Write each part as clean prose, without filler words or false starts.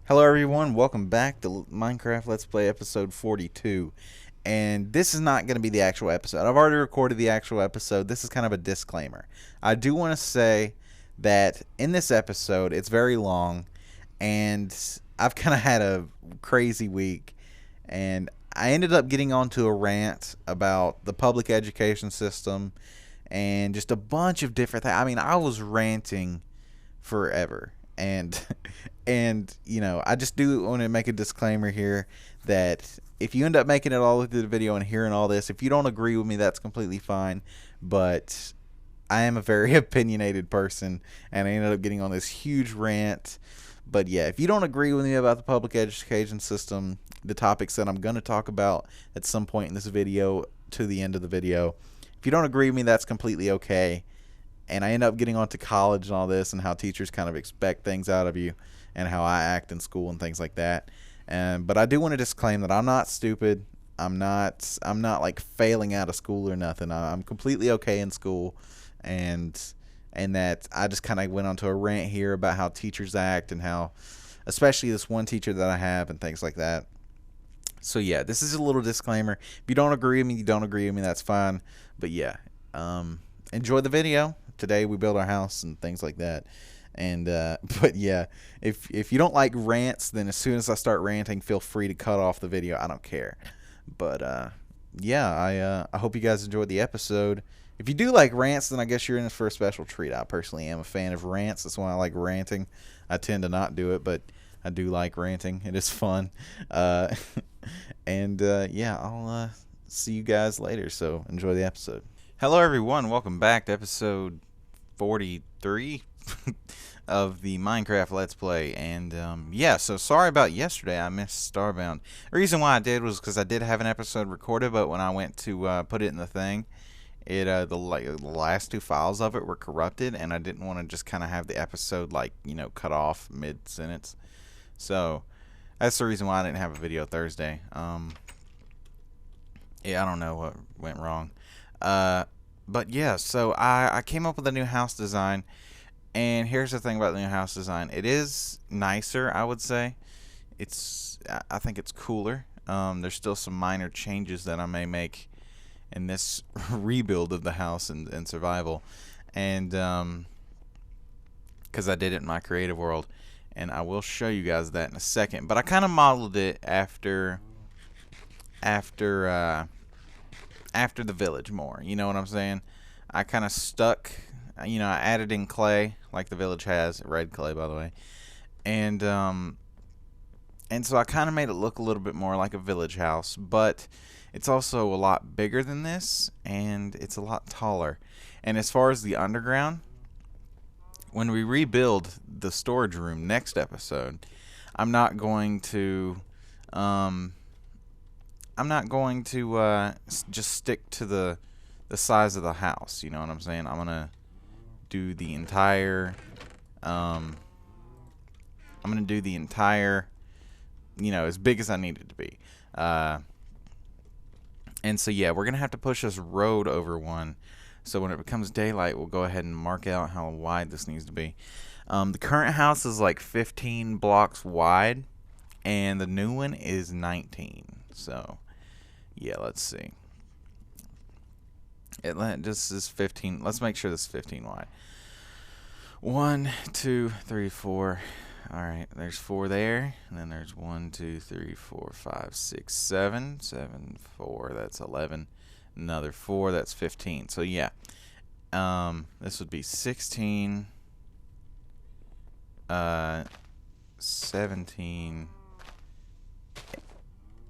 Hello everyone, welcome back to Minecraft Let's Play episode 42. And this is not going to be the actual episode. I've already recorded the actual episode. This is kind of a disclaimer. I do want to say that in this episode, it's very long, and I've kind of had a crazy week, and I ended up getting onto a rant about the public education system and just a bunch of different things. I mean, I was ranting forever. And I just do want to make a disclaimer here that if you end up making it all through the video and hearing all this, if you don't agree with me, that's completely fine. But I am a very opinionated person, and I ended up getting on this huge rant. But yeah, if you don't agree with me about the public education system, the topics that I'm going to talk about at some point in this video to the end of the video, if you don't agree with me, that's completely okay. And I end up getting onto college and all this, and how teachers kind of expect things out of you, and how I act in school and things like that. But I do want to disclaim that I'm not stupid. I'm not like failing out of school or nothing. I'm completely okay in school, and that I just kind of went onto a rant here about how teachers act, and how, especially this one teacher that I have, and things like that. So yeah, this is a little disclaimer. If you don't agree with me, you don't agree with me. That's fine. But yeah, enjoy the video. Today we build our house and things like that. And but yeah, if you don't like rants, then as soon as I start ranting, feel free to cut off the video. I don't care. But yeah, I hope you guys enjoyed the episode. If you do like rants, then I guess you're in for a special treat. I personally am a fan of rants. That's why I like ranting. I tend to not do it, but I do like ranting. It is fun. Uh, and yeah, I'll see you guys later. So enjoy the episode. Hello, everyone. Welcome back to episode 43 of the Minecraft Let's Play. And yeah, so sorry about yesterday. I missed Starbound. The reason why I did was because I did have an episode recorded, but when I went to put it in the thing, the last two files of it were corrupted, and I didn't want to just kind of have the episode cut off mid sentence. So that's the reason why I didn't have a video Thursday. Yeah, I don't know what went wrong. But yeah, so I came up with a new house design, and here's the thing about the new house design. It is nicer, I would say. I think it's cooler. There's still some minor changes that I may make in this rebuild of the house and survival, and because I did it in my creative world, and I will show you guys that in a second. But I kind of modeled it after the village more. You know what I'm saying? I kind of stuck, I added in clay, like the village has, red clay, by the way. And so I kind of made it look a little bit more like a village house, but it's also a lot bigger than this, and it's a lot taller. And as far as the underground, when we rebuild the storage room next episode, I'm not going to just stick to the size of the house. You know what I'm saying? I'm gonna do the entire as big as I need it to be. And so yeah, we're gonna have to push this road over one. So when it becomes daylight, we'll go ahead and mark out how wide this needs to be. The current house is like 15 blocks wide, and the new one is 19. So yeah, let's see. This is 15. Let's make sure this is 15 wide. 1, 2, 3, 4. All right, there's 4 there, and then there's 1, 2, 3, 4, 5, 6, 7. 7, 4. That's 11. Another 4. That's 15. So yeah, this would be 16, 17,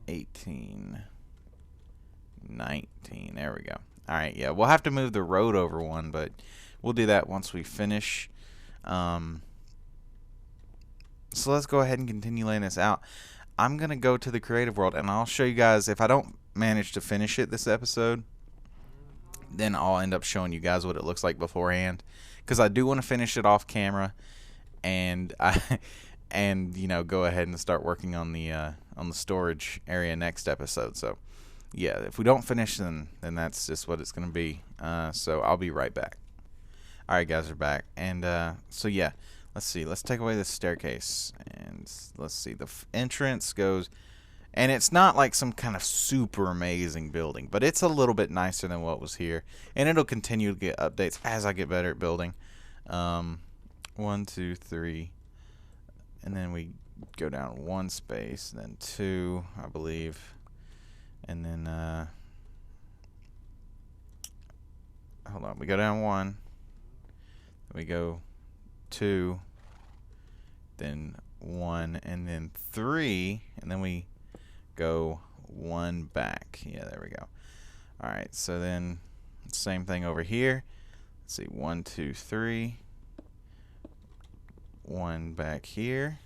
18, 19. There we go. Alright, yeah, we'll have to move the road over one, but we'll do that once we finish. So let's go ahead and continue laying this out. I'm going to go to the creative world, and I'll show you guys. If I don't manage to finish it this episode, then I'll end up showing you guys what it looks like beforehand, because I do want to finish it off camera, and go ahead and start working on the storage area next episode. So yeah, if we don't finish, then that's just what it's going to be. So I'll be right back. Alright guys, we're back. And so yeah, let's see. Let's take away this staircase, and let's see. The entrance goes, and it's not like some kind of super amazing building, but it's a little bit nicer than what was here, and it'll continue to get updates as I get better at building. 1, 2, 3, and then we go down 1 space, then 2, I believe, and then hold on, we go down 1, then we go 2, then 1, and then 3, and then we go 1 back. Yeah, there we go. Alright, so then same thing over here. Let's see, 1, 2, 3, 1 back here,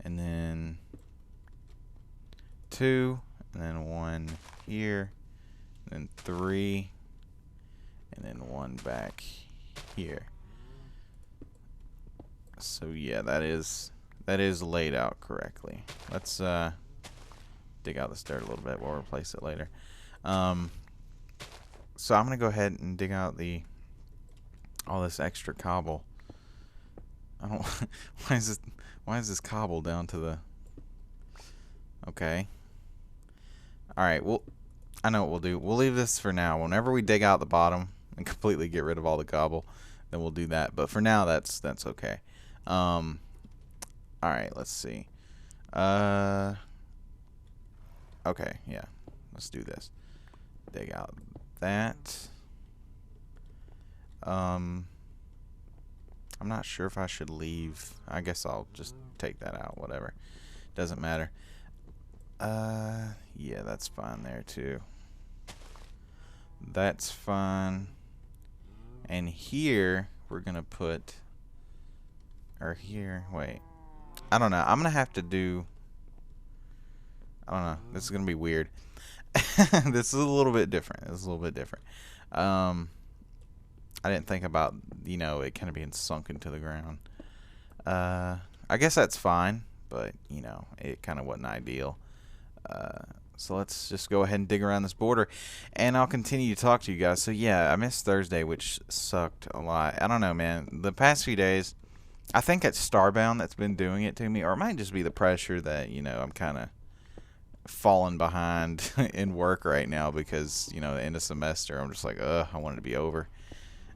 and then 2, and then 1 here, and then 3, and then 1 back here. So yeah, that is laid out correctly. Let's dig out this dirt a little bit. We'll replace it later. So I'm gonna go ahead and dig out all this extra cobble. I don't. Why is this cobble down to the? Okay. All right. Well, I know what we'll do. We'll leave this for now. Whenever we dig out the bottom and completely get rid of all the cobble, then we'll do that. But for now, that's okay. All right. Let's see. Okay. Yeah. Let's do this. Dig out that. I'm not sure if I should leave. I guess I'll just take that out. Whatever. Doesn't matter. Yeah, that's fine there too. That's fine. And here we're gonna put, or here, wait. I don't know. I'm gonna have to do, I don't know. This is gonna be weird. This is a little bit different. I didn't think about, it kind of being sunk into the ground. I guess that's fine, but, it kind of wasn't ideal. So let's just go ahead and dig around this border, and I'll continue to talk to you guys. So, yeah, I missed Thursday, which sucked a lot. I don't know, man. The past few days, I think it's Starbound that's been doing it to me, or it might just be the pressure that, I'm kind of falling behind in work right now because, the end of semester, I'm just like, I want it to be over.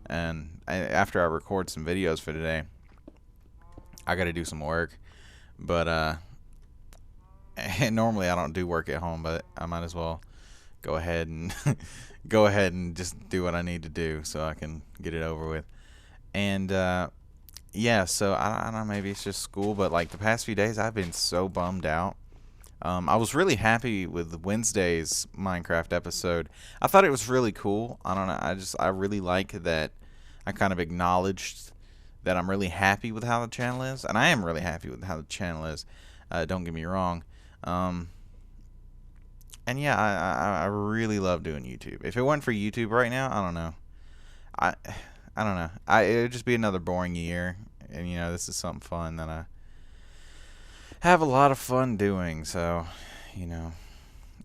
And after I record some videos for today, I got to do some work. But and normally I don't do work at home, but I might as well go ahead and just do what I need to do so I can get it over with. And yeah, so I don't know, maybe it's just school, but like the past few days I've been so bummed out. I was really happy with Wednesday's Minecraft episode. I thought it was really cool. I don't know. I really like that I kind of acknowledged that I'm really happy with how the channel is. And I am really happy with how the channel is. Don't get me wrong. And yeah, I really love doing YouTube. If it wasn't for YouTube right now, I don't know. I don't know. It would just be another boring year. And, this is something fun that I have a lot of fun doing, so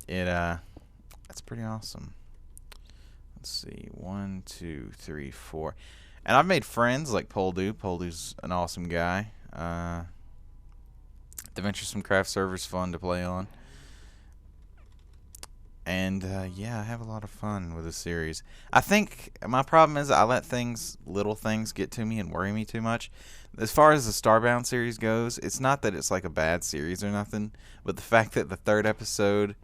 it's pretty awesome. Let's see, 1, 2, 3, 4, and I've made friends like Poldu. Poldu's an awesome guy. The Venturesome Craft server's fun to play on, and yeah, I have a lot of fun with this series. I think my problem is I let little things get to me and worry me too much. As far as the Starbound series goes, it's not that it's like a bad series or nothing, but the fact that the 3rd episode,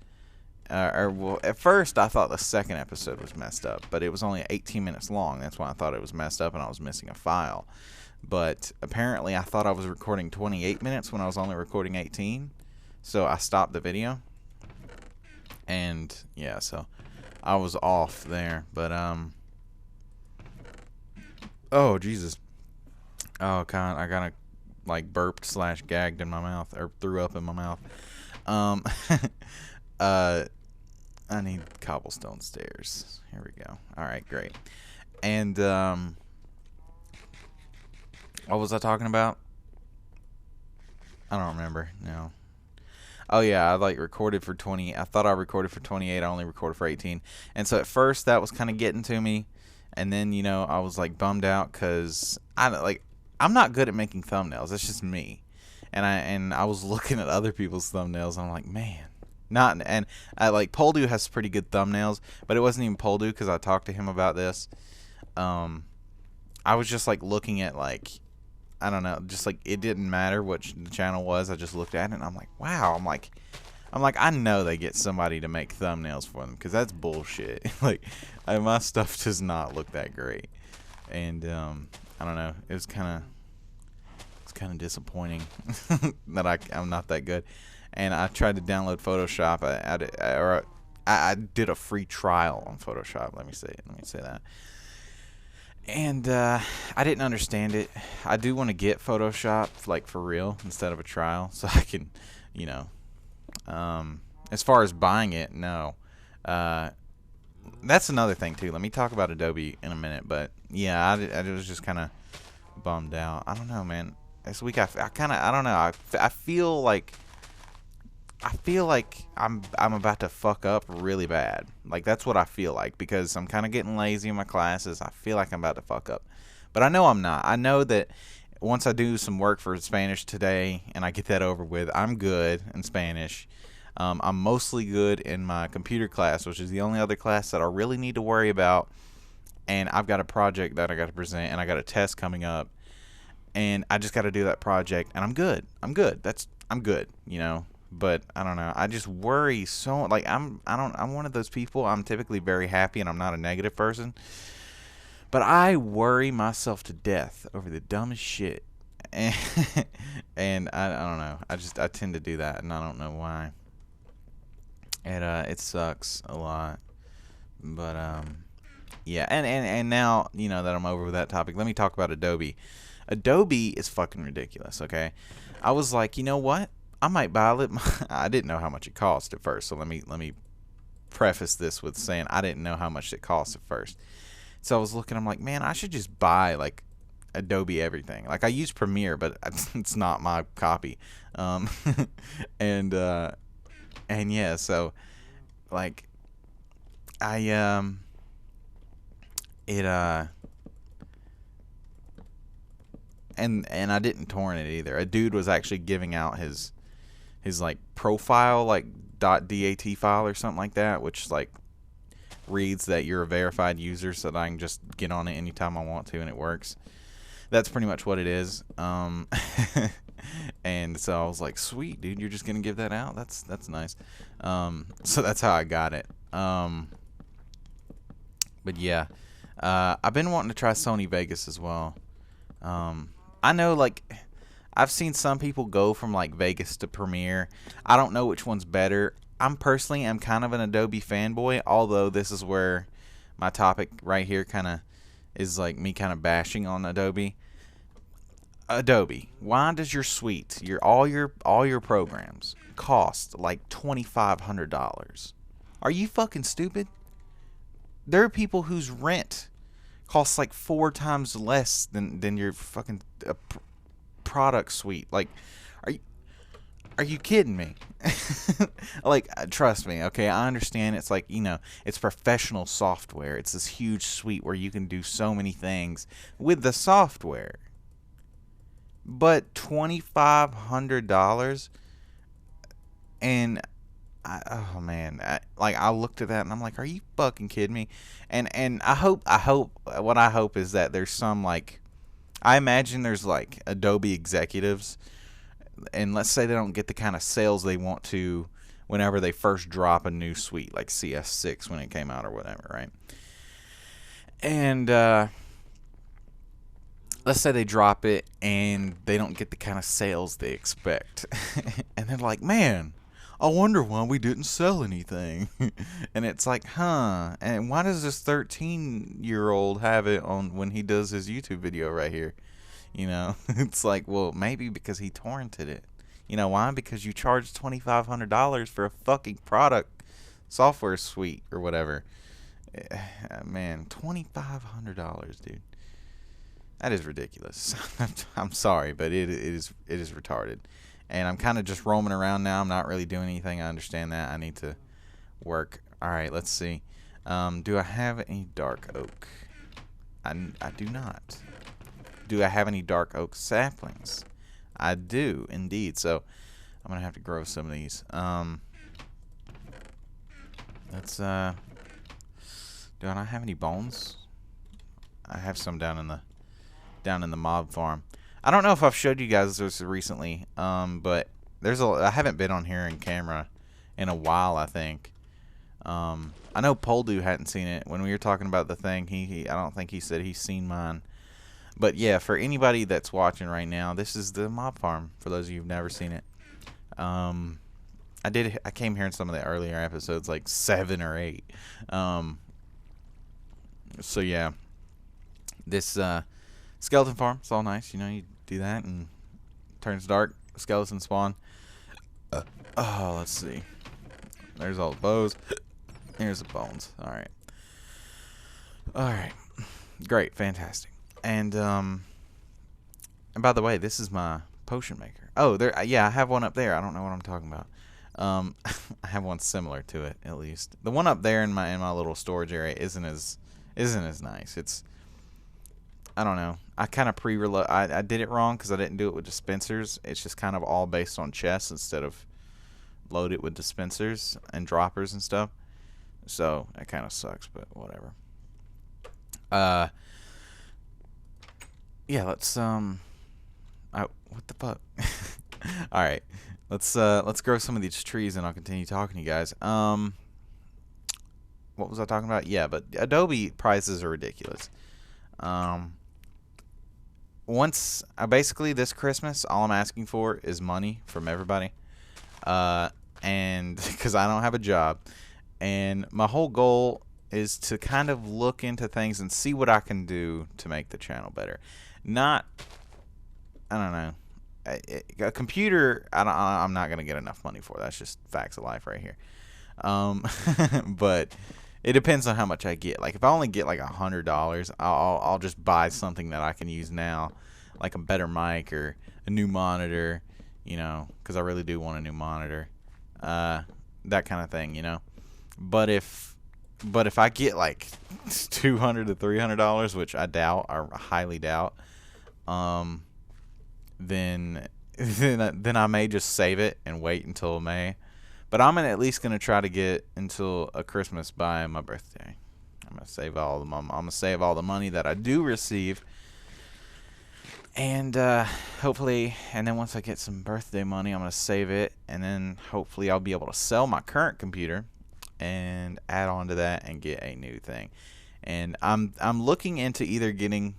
well, at first I thought the 2nd episode was messed up, but it was only 18 minutes long. That's why I thought it was messed up and I was missing a file. But apparently I thought I was recording 28 minutes when I was only recording 18, so I stopped the video. And yeah, so I was off there, but oh Jesus. Oh God, I got burped / gagged in my mouth, or threw up in my mouth. I need cobblestone stairs. Here we go. All right, great. And what was I talking about? I don't remember. No. Oh yeah, I recorded for 20. I thought I recorded for 28. I only recorded for 18. And so at first that was kind of getting to me, and then I was bummed out because I'm not good at making thumbnails. That's just me. And I was looking at other people's thumbnails, and I'm like, man, not. And I like Poldu has pretty good thumbnails, but it wasn't even Poldu because I talked to him about this. I was just like looking at like, I don't know, just like it didn't matter what the channel was. I just looked at it and I'm like, wow. I'm like, I know they get somebody to make thumbnails for them because that's bullshit. Like, my stuff does not look that great, and I don't know. It's kind of disappointing that I'm not that good. And I tried to download Photoshop. I did a free trial on Photoshop. Let me say that. And I didn't understand it. I do want to get Photoshop like for real instead of a trial, so I can, you know. As far as buying it, no. That's another thing too. Let me talk about Adobe in a minute, but yeah, I was just kind of bummed out. I don't know, man. This week I don't know. I feel like I'm about to fuck up really bad. Like, that's what I feel like, because I'm kind of getting lazy in my classes. I feel like I'm about to fuck up, but I know I'm not. I know that once I do some work for Spanish today and I get that over with, I'm good in Spanish. I'm mostly good in my computer class, which is the only other class that I really need to worry about. And I've got a project that I got to present, and I got a test coming up, and I just got to do that project, and I'm good. I'm good, you know. But I don't know. I just worry so, like, I'm one of those people. I'm typically very happy, and I'm not a negative person. But I worry myself to death over the dumbest shit. And I don't know. I tend to do that, and I don't know why. It sucks a lot. But yeah, and now, you know, that I'm over with that topic, let me talk about Adobe. Adobe is fucking ridiculous, okay? I was like, you know what? I might buy it. I didn't know how much it cost at first, so let me preface this with saying I didn't know how much it cost at first. So I was looking, I'm like, man, I should just buy like Adobe everything. Like, I use Premiere, but it's not my copy. And yeah, so like I and I didn't torrent it either. A dude was actually giving out his like profile, like .dat file or something like that, which like reads that you're a verified user, so that I can just get on it anytime I want to, and it works. That's pretty much what it is. And so I was like, sweet, dude, you're just gonna give that out? That's nice. So that's how I got it. But yeah, I've been wanting to try Sony Vegas as well. I know, like, I've seen some people go from like Vegas to Premiere. I don't know which one's better. I'm personally am kind of an Adobe fanboy, although this is where my topic right here kind of is like me kind of bashing on Adobe. Adobe, why does your suite, all your programs cost like $2,500? Are you fucking stupid? There are people whose rent costs like 4 times less than your fucking product suite. Like, are you kidding me? Like, trust me, okay? I understand it's like, you know, it's professional software. It's this huge suite where you can do so many things with the software. But $2,500, and oh man, I looked at that and I'm like, are you fucking kidding me? And I hope what I hope is that there's some, like, I imagine there's like Adobe executives, and let's say they don't get the kind of sales they want to whenever they first drop a new suite, like CS6 when it came out or whatever, right? And let's say they drop it and they don't get the kind of sales they expect. And they're like, man, I wonder why we didn't sell anything. And it's like, huh, and why does this 13-year-old have it on when he does his YouTube video right here? You know, it's like, well, maybe because he torrented it. You know why? Because you charged $2,500 for a fucking product software suite or whatever. Man, $2,500, dude. That is ridiculous. I'm sorry, but it is retarded. And I'm kind of just roaming around now. I'm not really doing anything. I understand that. I need to work. All right, let's see. Do I have any dark oak? I do not. do I have any dark oak saplings? I do indeed. So I'm gonna have to grow some of these. Let's do I not have any bones? I have some down in the mob farm. I don't know if I've showed you guys this recently, but I haven't been on here in camera in a while, I think. I know Poldu hadn't seen it when we were talking about the thing. I don't think he said he's seen mine. But yeah, for anybody that's watching right now, this is the mob farm. For those of you who've never seen it, I came here in some of the earlier episodes, like 7 or 8. So yeah, this skeleton farm, it's all nice. You know, you do that and it turns dark. Skeletons spawn. Oh, let's see. There's all the bows. Here's the bones. All right. All right. Great. Fantastic. And by the way, this is my potion maker. Oh, there. Yeah, I have one up there. I don't know what I'm talking about. I have one similar to it, at least. The one up there in my little storage area isn't as nice. It's, I don't know. I kind of I did it wrong because I didn't do it with dispensers. It's just kind of all based on chests instead of load it with dispensers and droppers and stuff. So that kind of sucks, but whatever. Yeah, let's what the fuck? All right. Let's grow some of these trees and I'll continue talking to you guys. What was I talking about? Yeah, but Adobe prices are ridiculous. Basically this Christmas, all I'm asking for is money from everybody. And because I don't have a job, and my whole goal is to kind of look into things and see what I can do to make the channel better. I don't know. A computer, I'm not gonna get enough money for. That's just facts of life right here. But it depends on how much I get. Like if I only get like $100, I'll just buy something that I can use now, like a better mic or a new monitor, you know, because I really do want a new monitor, that kind of thing, you know. But if I get like $200 to $300, which I doubt, or highly doubt, then I may just save it and wait until May. But I'm at least gonna try to get until a Christmas by my birthday. I'm gonna save all the money that I do receive, and hopefully, and then once I get some birthday money, I'm gonna save it, and then hopefully I'll be able to sell my current computer and add on to that and get a new thing. And I'm looking into either getting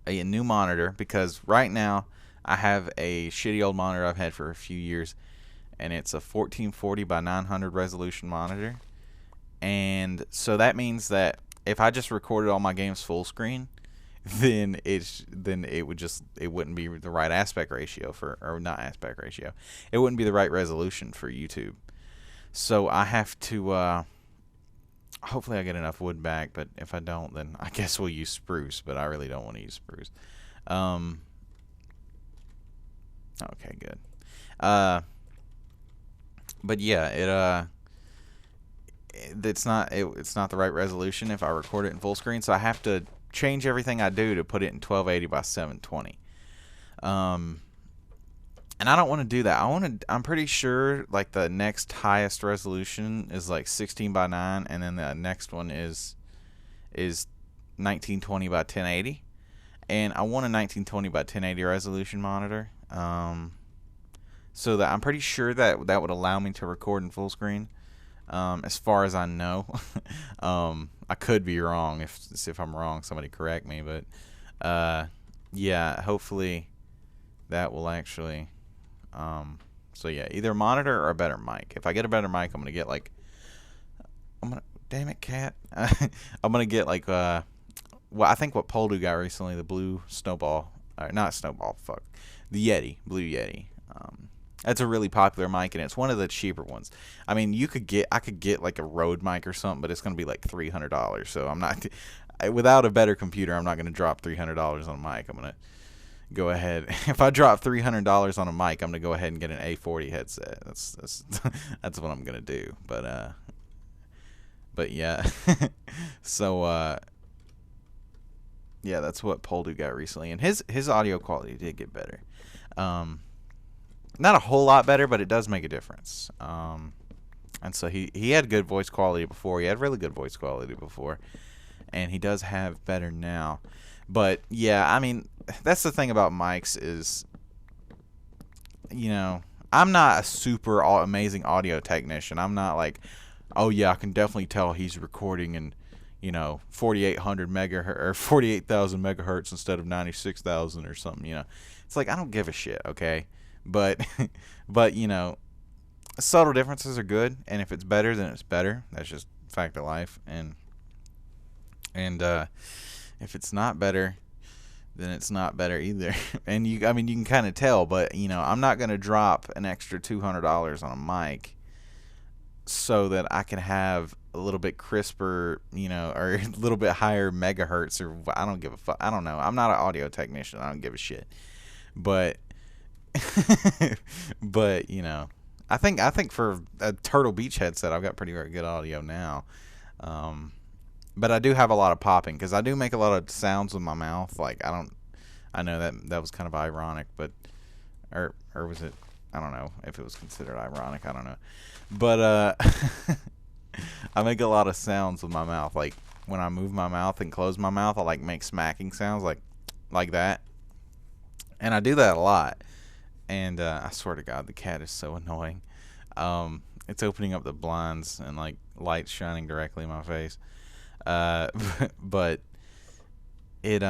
a new monitor, because right now I have a shitty old monitor I've had for a few years, and it's a 1440 by 900 resolution monitor. And so that means that if I just recorded all my games full screen, then it wouldn't be the right aspect ratio or not aspect ratio. It wouldn't be the right resolution for YouTube. So I have to hopefully I get enough wood back, but if I don't, then I guess we'll use spruce, but I really don't want to use spruce. Okay, good. But yeah, it's not the right resolution if I record it in full screen, so I have to change everything I do to put it in 1280 by 720. And I don't want to do that. I'm pretty sure like the next highest resolution is like 16 by 9, and then the next one is 1920 by 1080. And I want a 1920 by 1080 resolution monitor. So that I'm pretty sure that would allow me to record in full screen. As far as I know. I could be wrong. If I'm wrong, somebody correct me. But yeah, hopefully that will actually. So yeah, either a monitor or a better mic. If I get a better mic, damn it, cat. I'm gonna get like well, I think what Poldu got recently, the blue snowball, not snowball, fuck, the Yeti, blue Yeti. That's a really popular mic, and it's one of the cheaper ones. I mean, I could get like a Rode mic or something, but it's gonna be like $300. So I'm not, without a better computer, I'm not gonna drop $300 on a mic. I'm gonna go ahead. If I drop $300 on a mic, I'm gonna go ahead and get an A40 headset. That's that's what I'm gonna do. But yeah. So Yeah, that's what Poldu got recently, and his audio quality did get better. Not a whole lot better, but it does make a difference. And so he had good voice quality before. He had really good voice quality before, and he does have better now. But yeah, I mean, that's the thing about mics is, I'm not a super amazing audio technician. I'm not like, oh yeah, I can definitely tell he's recording in 4,800 megahertz or 48,000 megahertz instead of 96,000 or something. It's like, I don't give a shit, okay? But but subtle differences are good, and if it's better, then it's better. That's just fact of life. And if it's not better, then it's not better either. And you can kind of tell, but I'm not gonna drop an extra $200 on a mic so that I can have a little bit crisper, or a little bit higher megahertz, or I don't give a fuck. I don't know. I'm not an audio technician. I don't give a shit. But but I think for a Turtle Beach headset, I've got pretty good audio now. But I do have a lot of popping because I do make a lot of sounds with my mouth. Like I know that was kind of ironic, but or was it? I don't know if it was considered ironic. I don't know. But I make a lot of sounds with my mouth. Like when I move my mouth and close my mouth, I like make smacking sounds like that. And I do that a lot. And I swear to God, the cat is so annoying. It's opening up the blinds and like lights shining directly in my face. But it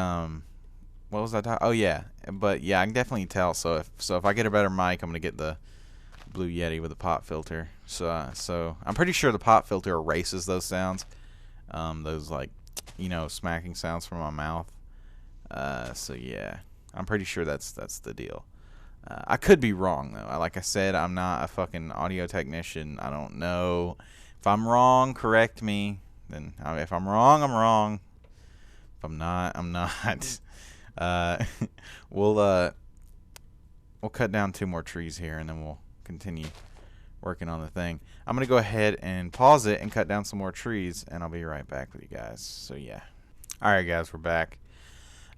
what was I talking? Oh yeah, but yeah, I can definitely tell. So if I get a better mic, I'm gonna get the Blue Yeti with a pop filter. So I'm pretty sure the pop filter erases those sounds, those like smacking sounds from my mouth. So yeah, I'm pretty sure that's the deal. I could be wrong though. Like I said, I'm not a fucking audio technician. I don't know. If I'm wrong, correct me. Then if I'm wrong, I'm wrong. If I'm not, I'm not. We'll cut down 2 more trees here, and then we'll continue working on the thing. I'm gonna go ahead and pause it and cut down some more trees, and I'll be right back with you guys. So yeah. All right, guys, we're back.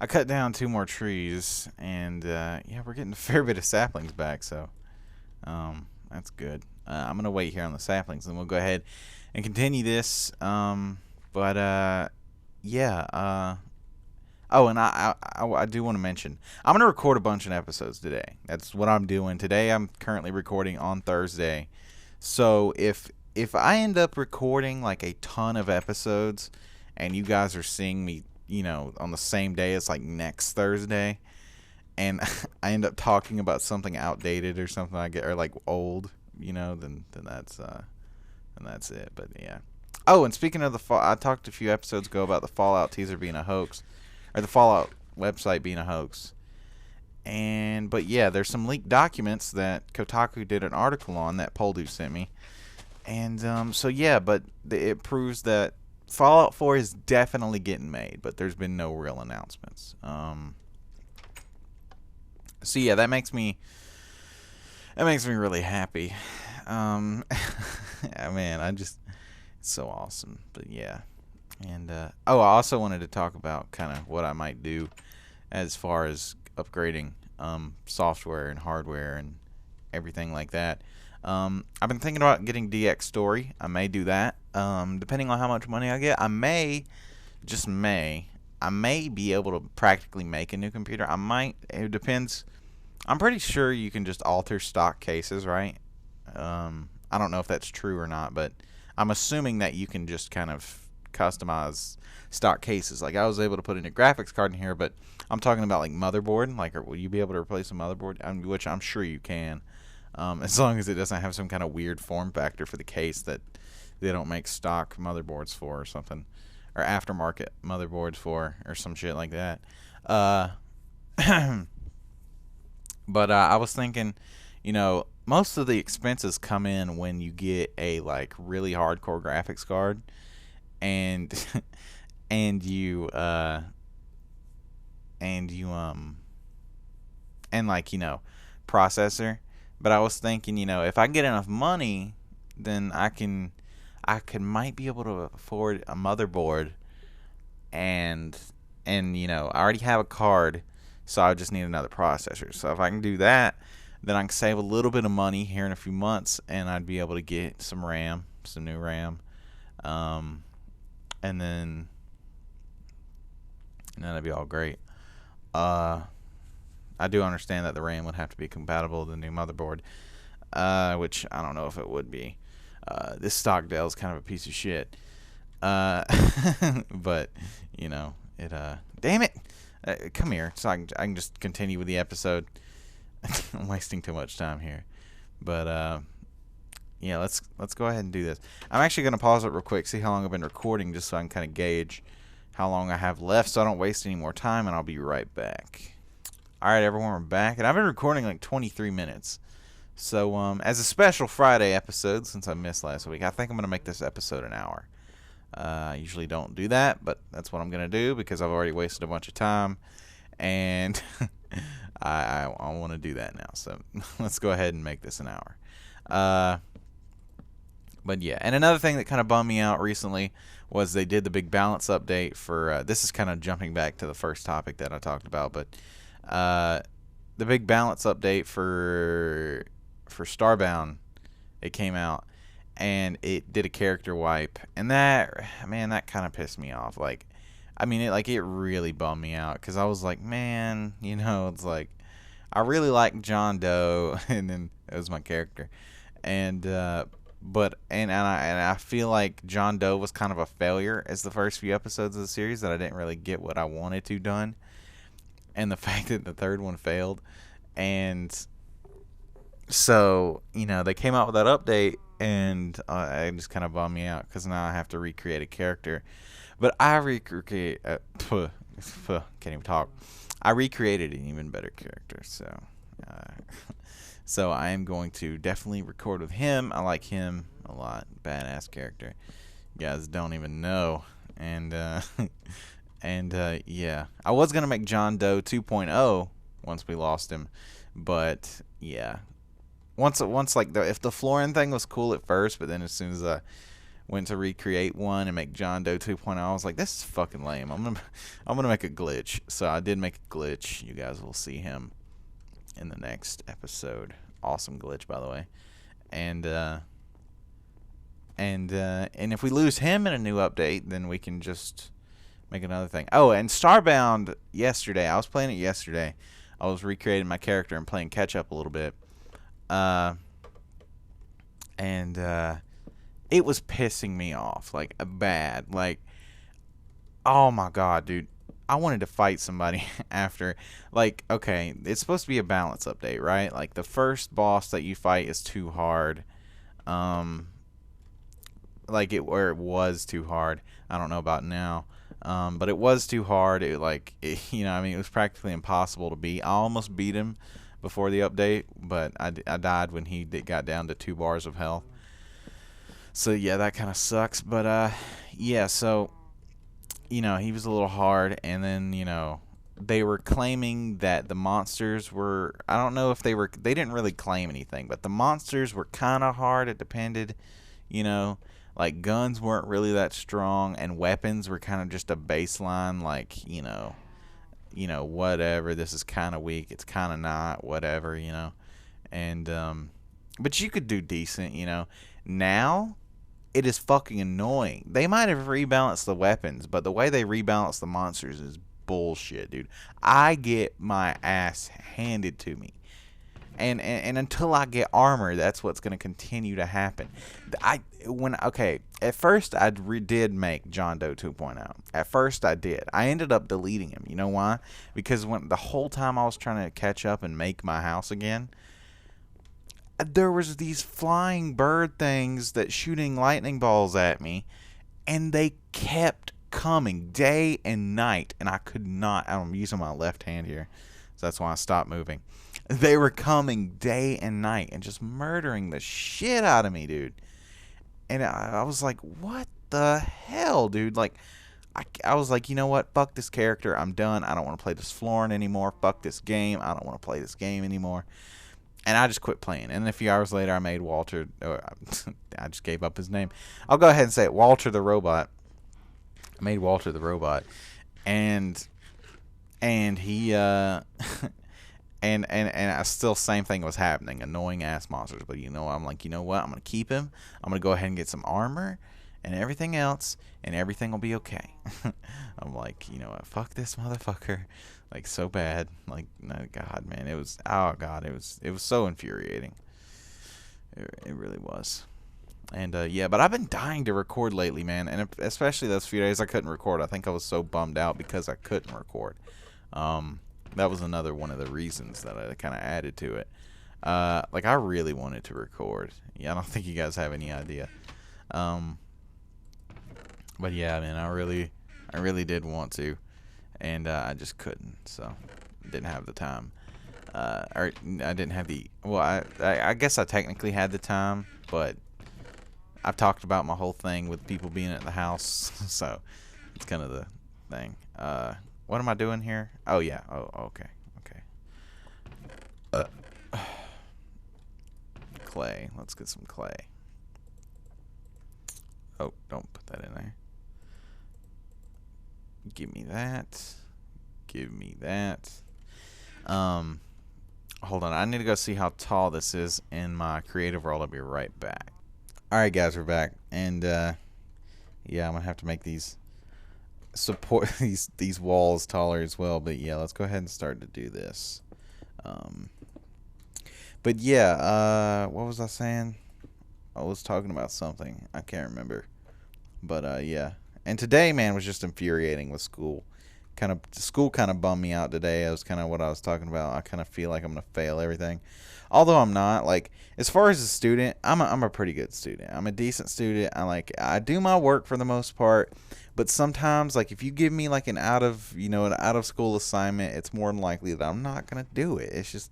I cut down 2 more trees, and yeah, we're getting a fair bit of saplings back, so that's good. I'm gonna wait here on the saplings, and we'll go ahead and continue this. Yeah. Oh, and I do want to mention, I'm gonna record a bunch of episodes today. That's what I'm doing today. I'm currently recording on Thursday, so if I end up recording like a ton of episodes, and you guys are seeing me on the same day as like next Thursday, and I end up talking about something outdated or something or like old, then that's it. But yeah. Oh, and speaking of I talked a few episodes ago about the Fallout teaser being a hoax, or the Fallout website being a hoax. But yeah, there's some leaked documents that Kotaku did an article on that Poldu sent me. And so yeah, but it proves that Fallout 4 is definitely getting made, but there's been no real announcements. So yeah, that makes me really happy. Man, it's so awesome. But yeah. And I also wanted to talk about kind of what I might do as far as upgrading software and hardware and everything like that. I've been thinking about getting DX Story. I may do that. Depending on how much money I get, I may be able to practically make a new computer. I might. It depends. I'm pretty sure you can just alter stock cases, right? I don't know if that's true or not, but I'm assuming that you can just kind of customize stock cases. Like I was able to put in a graphics card in here, but I'm talking about like motherboard. Like, will you be able to replace a motherboard? Which I'm sure you can, as long as it doesn't have some kind of weird form factor for the case that they don't make stock motherboards for or something, or aftermarket motherboards for, or some shit like that. But I was thinking, most of the expenses come in when you get a like really hardcore graphics card, and you processor. But I was thinking, if I get enough money, then I might be able to afford a motherboard and And, you know, I already have a card, so I just need another processor. So if I can do that, then I can save a little bit of money here in a few months, and I'd be able to get some RAM, some new RAM. And then that'd be all great. I do understand that the RAM would have to be compatible with the new motherboard, which I don't know if it would be. This stock Dell's kind of a piece of shit. But, you know, damn it! Come here, so I can just continue with the episode. I'm wasting too much time here. But, yeah, let's go ahead and do this. I'm actually going to pause it real quick, see how long I've been recording, just so I can kind of gauge how long I have left so I don't waste any more time, and I'll be right back. Alright, everyone, we're back, and I've been recording like 23 minutes. So, as a special Friday episode, since I missed last week, I think I'm going to make this episode an hour. I usually don't do that, but that's what I'm going to do because I've already wasted a bunch of time, and I want to do that now. So, let's go ahead and make this an hour. But yeah, and another thing that kind of bummed me out recently was they did the big balance update for, this is kind of jumping back to the first topic that I talked about, but the big balance update for Starbound, it came out, and it did a character wipe, and that kind of pissed me off. Like, I mean, it really bummed me out, because I was like, man, you know, it's like, I really like John Doe, and then it was my character, and I feel like John Doe was kind of a failure as the first few episodes of the series, that I didn't really get what I wanted to done, and the fact that the third one failed, and so, you know, they came out with that update, and it just kind of bummed me out, because now I have to recreate a character, but can't even talk. I recreated an even better character, so so I am going to definitely record with him. I like him a lot. Badass character. You guys don't even know. And yeah. I was going to make John Doe 2.0 once we lost him. But yeah. Once like if the Florin thing was cool at first, but then as soon as I went to recreate one and make John Doe 2.0, I was like, this is fucking lame. I'm gonna make a glitch. So I did make a glitch. You guys will see him in the next episode. Awesome glitch, by the way. And if we lose him in a new update, then we can just make another thing. Oh, and Starbound yesterday. I was playing it yesterday. I was recreating my character and playing catch up a little bit. It was pissing me off, like, bad. Like, oh my god, dude. I wanted to fight somebody after, like, okay, it's supposed to be a balance update, right? Like, the first boss that you fight is too hard. Like, it was too hard. I don't know about now. But it was too hard. It you know, I mean, it was practically impossible to beat. I almost beat him before the update, but I died when he got down to 2 bars of health. So, yeah, that kind of sucks. But, yeah, so, you know, he was a little hard, and then, you know, they were claiming that the monsters were, I don't know if they didn't really claim anything, but the monsters were kind of hard. It depended, you know, like, guns weren't really that strong, and weapons were kind of just a baseline, like, you know, whatever, this is kind of weak, it's kind of not, whatever, you know, and, but you could do decent, you know. Now, it is fucking annoying. They might have rebalanced the weapons, but the way they rebalance the monsters is bullshit, dude. I get my ass handed to me. And until I get armor, that's what's going to continue to happen. At first I did make John Doe 2.0. At first I did. I ended up deleting him. You know why? Because the whole time I was trying to catch up and make my house again, there was these flying bird things that shooting lightning balls at me, and they kept coming day and night, and I could not. I'm using my left hand here, so that's why I stopped moving. They were coming day and night and just murdering the shit out of me, dude. And I was like, what the hell, dude? Like, I was like, you know what? Fuck this character. I'm done. I don't want to play this Florin anymore. Fuck this game. I don't want to play this game anymore. And I just quit playing. And a few hours later, I made Walter. I just gave up his name. I'll go ahead and say it. Walter the Robot. I made Walter the Robot. And and he and I still same thing was happening, annoying ass monsters. But I'm like, you know what? I'm gonna keep him. I'm gonna go ahead and get some armor and everything else, and everything will be okay. I'm like, you know what? Fuck this motherfucker, like so bad. Like, no, God, man, it was, oh God, it was so infuriating. It really was. And yeah, but I've been dying to record lately, man, and especially those few days I couldn't record. I think I was so bummed out because I couldn't record. That was another one of the reasons that I kind of added to it. Like I really wanted to record. Yeah, I don't think you guys have any idea. But yeah, man, I really did want to, and I just couldn't. So, didn't have the time. Or I didn't have the. Well, I guess I technically had the time, but I've talked about my whole thing with people being at the house, so it's kind of the thing. What am I doing here? Oh yeah. Oh, okay. Okay. Clay. Let's get some clay. Oh, don't put that in there. Give me that. Give me that. Hold on. I need to go see how tall this is in my creative world. I'll be right back. Alright, guys, we're back. And, yeah, I'm going to have to make these support these walls taller as well. But, yeah, let's go ahead and start to do this. But, yeah, what was I saying? I was talking about something. I can't remember. But, yeah. And today, man, was just infuriating with school. School kind of bummed me out today. That was kind of what I was talking about. I kind of feel like I'm going to fail everything. Although I'm not. Like, as far as a student, I'm a pretty good student. I'm a decent student. I do my work for the most part. But sometimes, like, if you give me, like, an out of school assignment, it's more than likely that I'm not going to do it. It's just,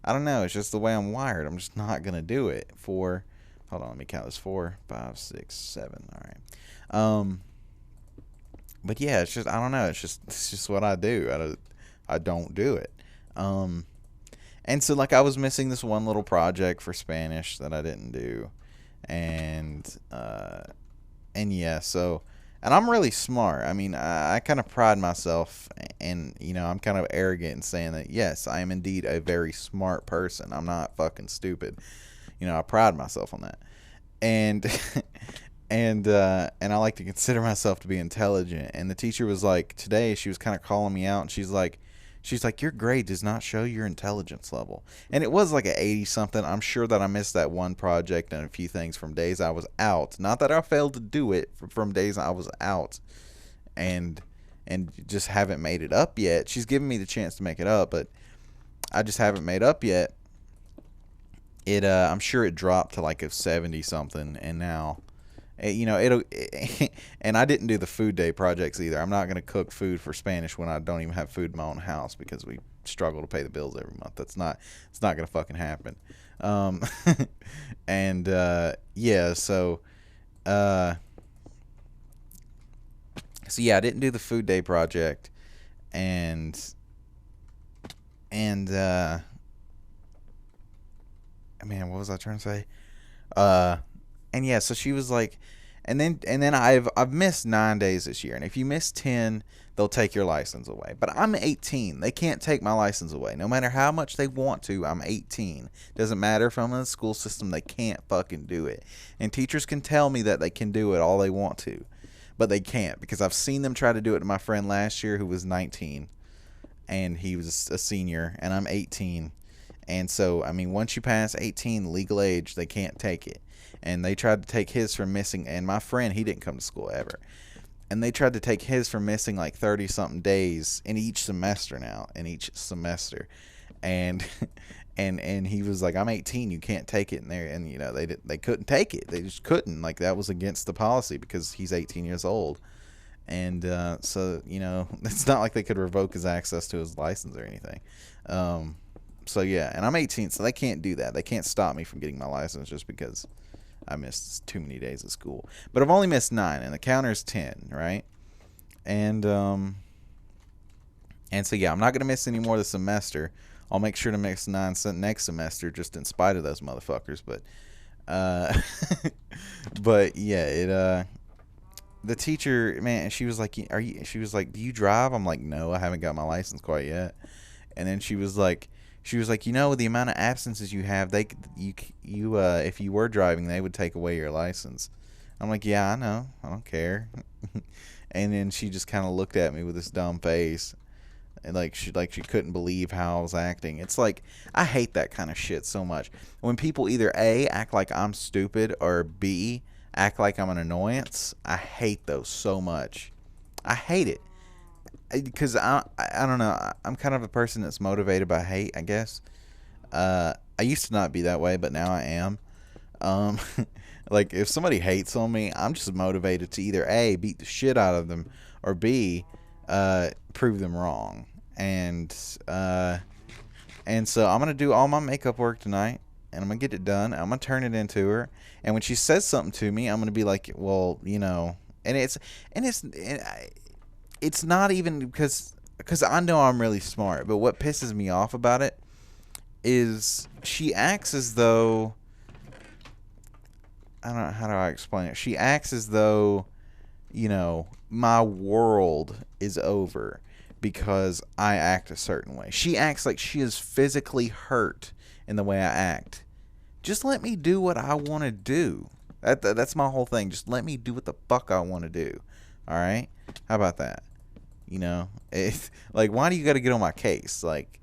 I don't know. It's just the way I'm wired. I'm just not going to do it hold on, let me count this. 4, 5, 6, 7. All right. But yeah, it's just, I don't know. It's just what I do. I don't do it. And so like I was missing this one little project for Spanish that I didn't do, and yeah, so, and I'm really smart. I mean, I kind of pride myself, and I'm kind of arrogant in saying that yes, I am indeed a very smart person. I'm not fucking stupid. I pride myself on that, and and I like to consider myself to be intelligent. And the teacher was like, today she was kind of calling me out, and she's like, your grade does not show your intelligence level. And it was like an 80 something. I'm sure that I missed that one project and a few things from days I was out. Not that I failed to do it, from days I was out, and just haven't made it up yet. She's given me the chance to make it up, but I just haven't made up yet. I'm sure it dropped to like a 70 something, and now and I didn't do the food day projects either. I'm not going to cook food for Spanish when I don't even have food in my own house because we struggle to pay the bills every month. It's not going to fucking happen. And yeah, so yeah, I didn't do the food day project, and man, what was I trying to say? And yeah, so she was like, and then I've missed 9 days this year, and if you miss 10, they'll take your license away. But I'm 18; they can't take my license away, no matter how much they want to. I'm 18. Doesn't matter if I'm in the school system; they can't fucking do it. And teachers can tell me that they can do it all they want to, but they can't, because I've seen them try to do it to my friend last year who was 19, and he was a senior, and I'm 18. And so, I mean, once you pass 18, legal age, they can't take it. And they tried to take his for missing, and my friend, he didn't come to school ever. And they tried to take his for missing like 30-something days in each semester now, And and he was like, I'm 18, you can't take it in there. And, they couldn't take it. They just couldn't. Like, that was against the policy because he's 18 years old. And so, it's not like they could revoke his access to his license or anything. So, yeah, and I'm 18, so they can't do that. They can't stop me from getting my license just because I missed too many days of school. But I've only missed 9, and the counter's 10, right? And so, yeah, I'm not going to miss any more this semester. I'll make sure to miss 9 next semester, just in spite of those motherfuckers. But, but yeah, the teacher, man, she was like, "Are you?" She was like, "Do you drive?" I'm like, "No, I haven't got my license quite yet." And then she was like, the amount of absences you have, if you were driving, they would take away your license. I'm like, "Yeah, I know, I don't care." And then she just kind of looked at me with this dumb face, and like she couldn't believe how I was acting. It's like I hate that kind of shit so much. When people either A, act like I'm stupid, or B, act like I'm an annoyance. I hate those so much. I hate it because I don't know. I'm kind of a person that's motivated by hate, I guess. I used to not be that way, but now I am. Um, like if somebody hates on me, I'm just motivated to either A, beat the shit out of them, or B, prove them wrong. And and so I'm gonna do all my makeup work tonight, and I'm gonna get it done. I'm gonna turn it into her, and when she says something to me, I'm gonna be like, well, and it's not even because I know I'm really smart, but what pisses me off about it is she acts as though, I don't know, how do I explain it? She acts as though, my world is over because I act a certain way. She acts like she is physically hurt in the way I act. Just let me do what I want to do. That's my whole thing. Just let me do what the fuck I want to do. All right? How about that? It's like, why do you got to get on my case? Like,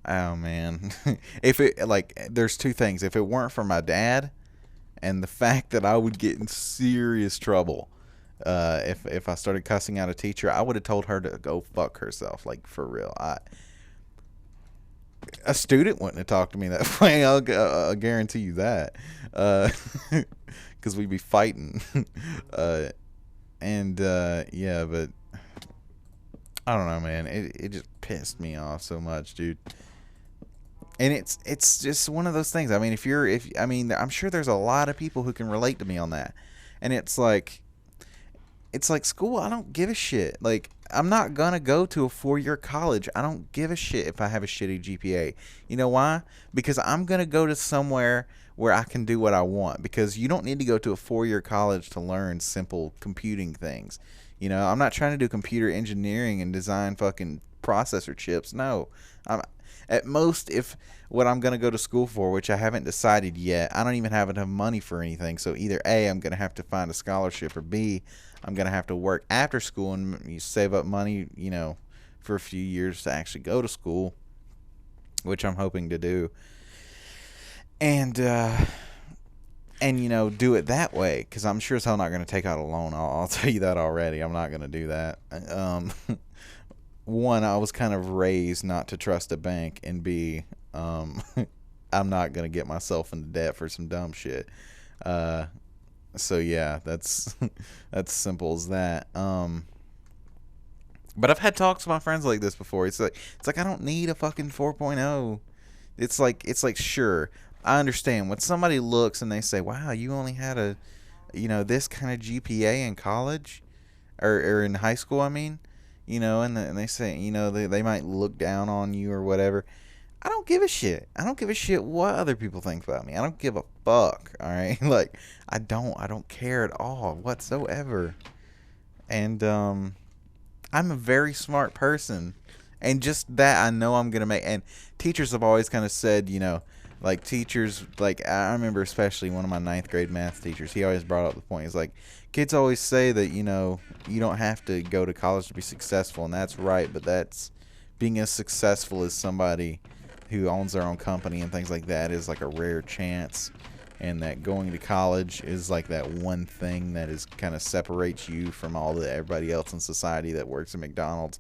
oh man. If it, like, there's two things. If it weren't for my dad and the fact that I would get in serious trouble if I started cussing out a teacher, I would have told her to go fuck herself, like, for real. A student wouldn't have talked to me that way. I'll guarantee you that, because we'd be fighting. Yeah, but I don't know, man. It just pissed me off so much, dude. And it's just one of those things. I mean, I'm sure there's a lot of people who can relate to me on that. And it's like school, I don't give a shit. Like, I'm not gonna go to a 4-year college. I don't give a shit if I have a shitty GPA. You know why? Because I'm gonna go to somewhere where I can do what I want. Because you don't need to go to a 4-year college to learn simple computing things. I'm not trying to do computer engineering and design fucking processor chips. No. At most, if what I'm going to go to school for, which I haven't decided yet, I don't even have enough money for anything. So either A, I'm going to have to find a scholarship, or B, I'm going to have to work after school and save up money, for a few years to actually go to school, which I'm hoping to do. And do it that way, because I'm sure as hell not going to take out a loan. I'll tell you that already. I'm not going to do that. One, I was kind of raised not to trust a bank, and B, I'm not going to get myself into debt for some dumb shit. So yeah, that's that's simple as that. But I've had talks with my friends like this before. It's like I don't need a fucking 4.0. It's like sure, I understand when somebody looks and they say, "Wow, you only had a this kind of GPA in college or in high school, I mean." And they say, they might look down on you or whatever. I don't give a shit. I don't give a shit what other people think about me. I don't give a fuck, all right? Like, I don't care at all whatsoever. And I'm a very smart person. And just that, I know I'm going to make, and teachers have always kind of said, like teachers, like I remember especially one of my 9th grade math teachers, he always brought up the point. He's like, kids always say that, you don't have to go to college to be successful, and that's right, but that's being as successful as somebody who owns their own company and things like that is like a rare chance, and that going to college is like that one thing that is kind of separates you from everybody else in society that works at McDonald's.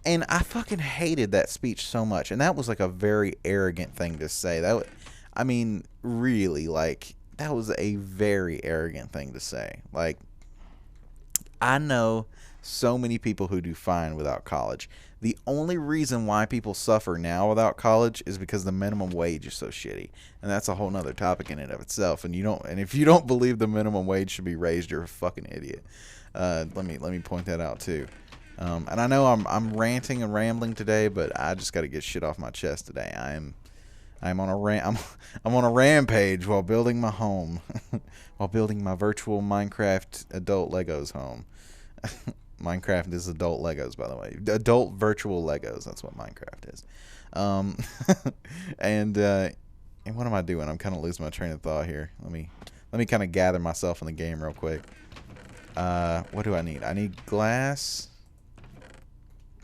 And I fucking hated that speech so much. And that was like a very arrogant thing to say. Really, like, that was a very arrogant thing to say. Like, I know so many people who do fine without college. The only reason why people suffer now without college is because the minimum wage is so shitty. And that's a whole nother topic in and of itself. And if you don't believe the minimum wage should be raised, you're a fucking idiot. Let me point that out too. And I know I'm ranting and rambling today, but I just got to get shit off my chest today. I'm I'm on a I'm on a rampage while building my home, while building my virtual Minecraft adult Legos home. Minecraft is adult Legos, by the way. Adult virtual Legos. That's what Minecraft is. Um, and what am I doing? I'm kind of losing my train of thought here. Let me kind of gather myself in the game real quick. What do I need? I need glass.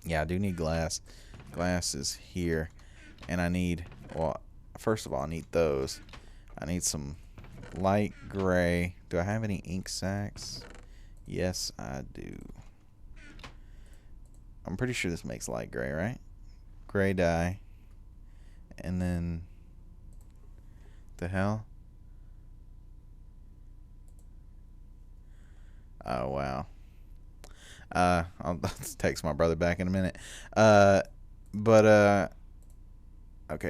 Yeah, I do need glass. Glass is here, and I need, well, first of all, I need those. I need some light gray. Do I have any ink sacks? Yes, I do. I'm pretty sure this makes light gray, right? Gray dye. And then, the hell? Oh, wow. I'll text my brother back in a minute. Okay,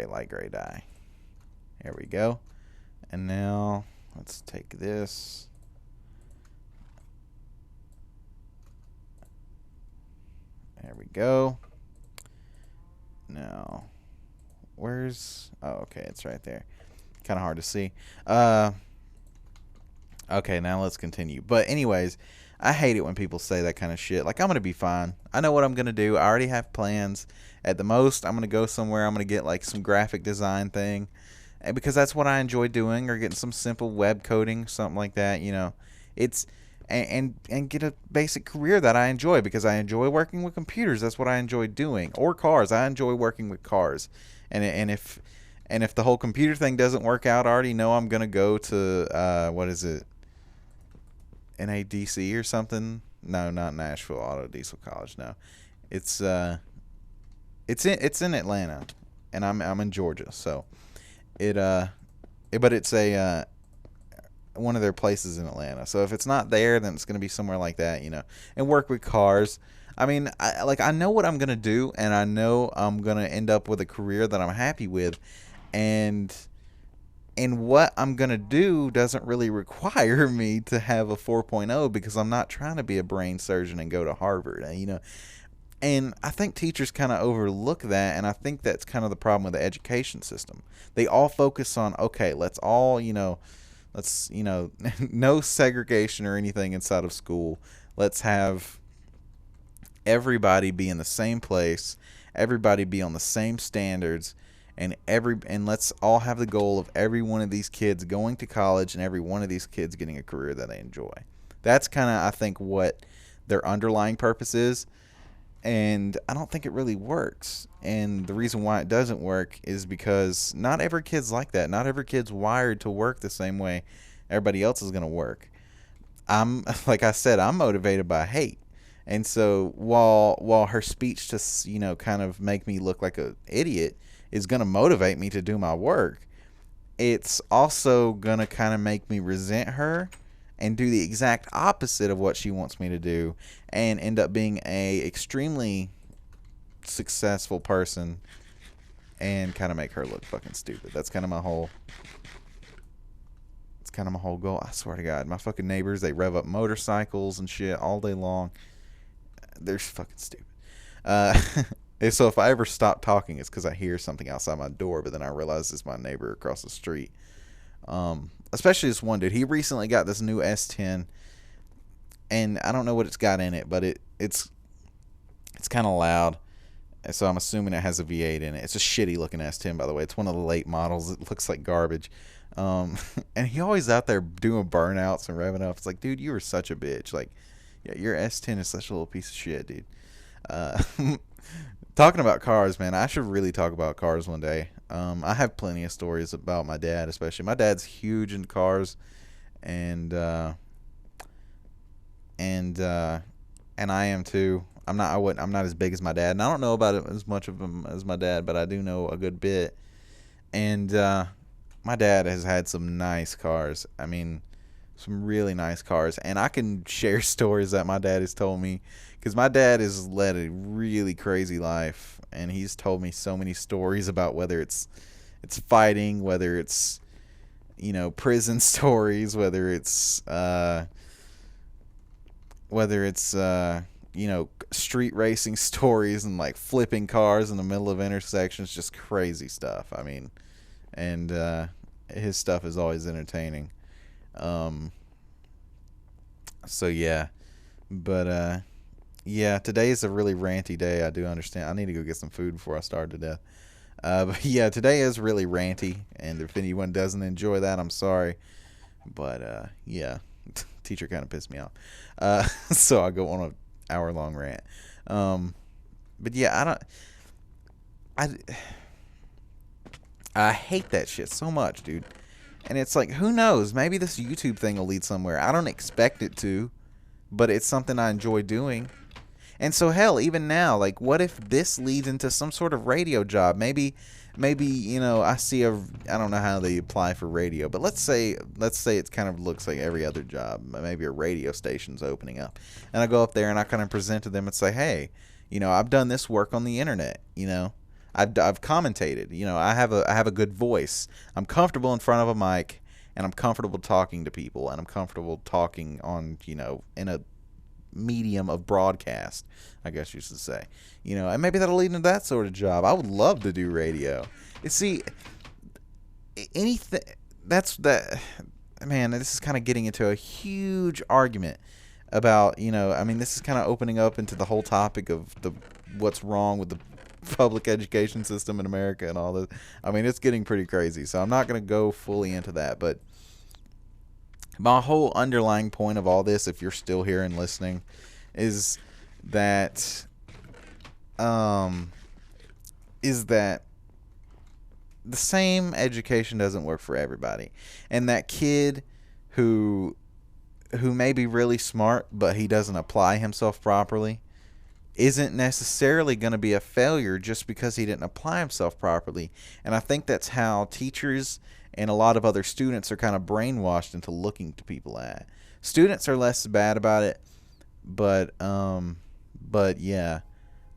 light gray dye. There we go. And now, let's take this. There we go. Now, where's... Oh, okay, it's right there. Kind of hard to see. Okay, now let's continue. But anyways, I hate it when people say that kind of shit. Like, I'm going to be fine. I know what I'm going to do. I already have plans. At the most, I'm going to go somewhere. I'm going to get, like, some graphic design thing. And because that's what I enjoy doing. Or getting some simple web coding, something like that, you know. It's... And get a basic career that I enjoy, because I enjoy working with computers. That's what I enjoy doing. Or cars. I enjoy working with cars. And if the whole computer thing doesn't work out, I already know I'm going to go to, what is it? NADC or something? No, not Nashville Auto Diesel College. No, it's in Atlanta, and I'm in Georgia. So but it's a one of their places in Atlanta. So if it's not there, then it's gonna be somewhere like that, you know. And work with cars. I mean, I know what I'm gonna do, and I know I'm gonna end up with a career that I'm happy with, and what I'm going to do doesn't really require me to have a 4.0, because I'm not trying to be a brain surgeon and go to Harvard, you know. And I think teachers kind of overlook that, and I think that's kind of the problem with the education system. They all focus on, okay, let's all, no segregation or anything inside of school. Let's have everybody be in the same place, everybody be on the same standards, and let's all have the goal of every one of these kids going to college and every one of these kids getting a career that they enjoy. That's kind of, I think, what their underlying purpose is, and I don't think it really works. And the reason why it doesn't work is because not every kid's like that. Not every kid's wired to work the same way everybody else is going to work. Like I said, I'm motivated by hate. And so while her speech to, kind of make me look like an idiot is going to motivate me to do my work, it's also going to kind of make me resent her and do the exact opposite of what she wants me to do, and end up being a extremely successful person and kind of make her look fucking stupid. That's kind of my whole goal. I swear to God, my fucking neighbors, they rev up motorcycles and shit all day long. They're fucking stupid. So if I ever stop talking, it's because I hear something outside my door, but then I realize it's my neighbor across the street. Especially this one dude. He recently got this new S10, and I don't know what it's got in it, but it's kind of loud. So I'm assuming it has a V8 in it. It's a shitty looking S10, by the way. It's one of the late models. It looks like garbage. And he always out there doing burnouts and revving up. It's like, dude, you are such a bitch. Like, yeah, your S10 is such a little piece of shit, dude. Talking about cars, man, I should really talk about cars one day. I have plenty of stories about my dad, especially. My dad's huge in cars, and I am too. I'm not as big as my dad, and I don't know about it as much of him as my dad, but I do know a good bit. And my dad has had some nice cars. I mean, some really nice cars, and I can share stories that my dad has told me, because my dad has led a really crazy life, and he's told me so many stories about whether it's fighting, whether it's prison stories, whether it's street racing stories, and like flipping cars in the middle of intersections, just crazy stuff. I mean, and his stuff is always entertaining. Um, so yeah, but yeah, today is a really ranty day. I do understand. I need to go get some food before I starve to death. But yeah, today is really ranty, and if anyone doesn't enjoy that, I'm sorry. But yeah, teacher kind of pissed me off. So I go on an hour long rant. Um, but yeah, I I hate that shit so much, dude. And it's like, who knows? Maybe this YouTube thing will lead somewhere. I don't expect it to, but it's something I enjoy doing. And so hell, even now, like, what if this leads into some sort of radio job? Maybe I see I don't know how they apply for radio, but let's say it kind of looks like every other job. Maybe a radio station's opening up, and I go up there and I kind of present to them and say, hey, I've done this work on the internet. I've commentated. I have a good voice. I'm comfortable in front of a mic, and I'm comfortable talking to people, and I'm comfortable talking on in a medium of broadcast, I guess you should say. And maybe that'll lead into that sort of job. I would love to do radio. You see, anything that's that man, this is kind of getting into a huge argument about, this is kind of opening up into the whole topic of the what's wrong with the public education system in America and all this. It's getting pretty crazy. So I'm not going to go fully into that, but my whole underlying point of all this, if you're still here and listening, is that the same education doesn't work for everybody, and that kid who may be really smart but he doesn't apply himself properly isn't necessarily going to be a failure just because he didn't apply himself properly. And I think that's how teachers and a lot of other students are kind of brainwashed into looking to people at. Students are less bad about it, but yeah.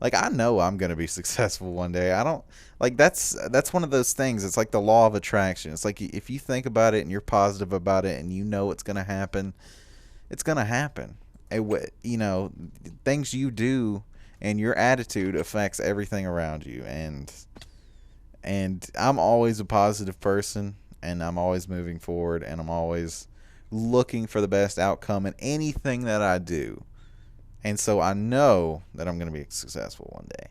Like, I know I'm going to be successful one day. I don't like that's one of those things. It's like the law of attraction. It's like if you think about it and you're positive about it and it's going to happen, it's going to happen. Things you do and your attitude affects everything around you, and I'm always a positive person, and I'm always moving forward, and I'm always looking for the best outcome in anything that I do. And so I know that I'm going to be successful one day.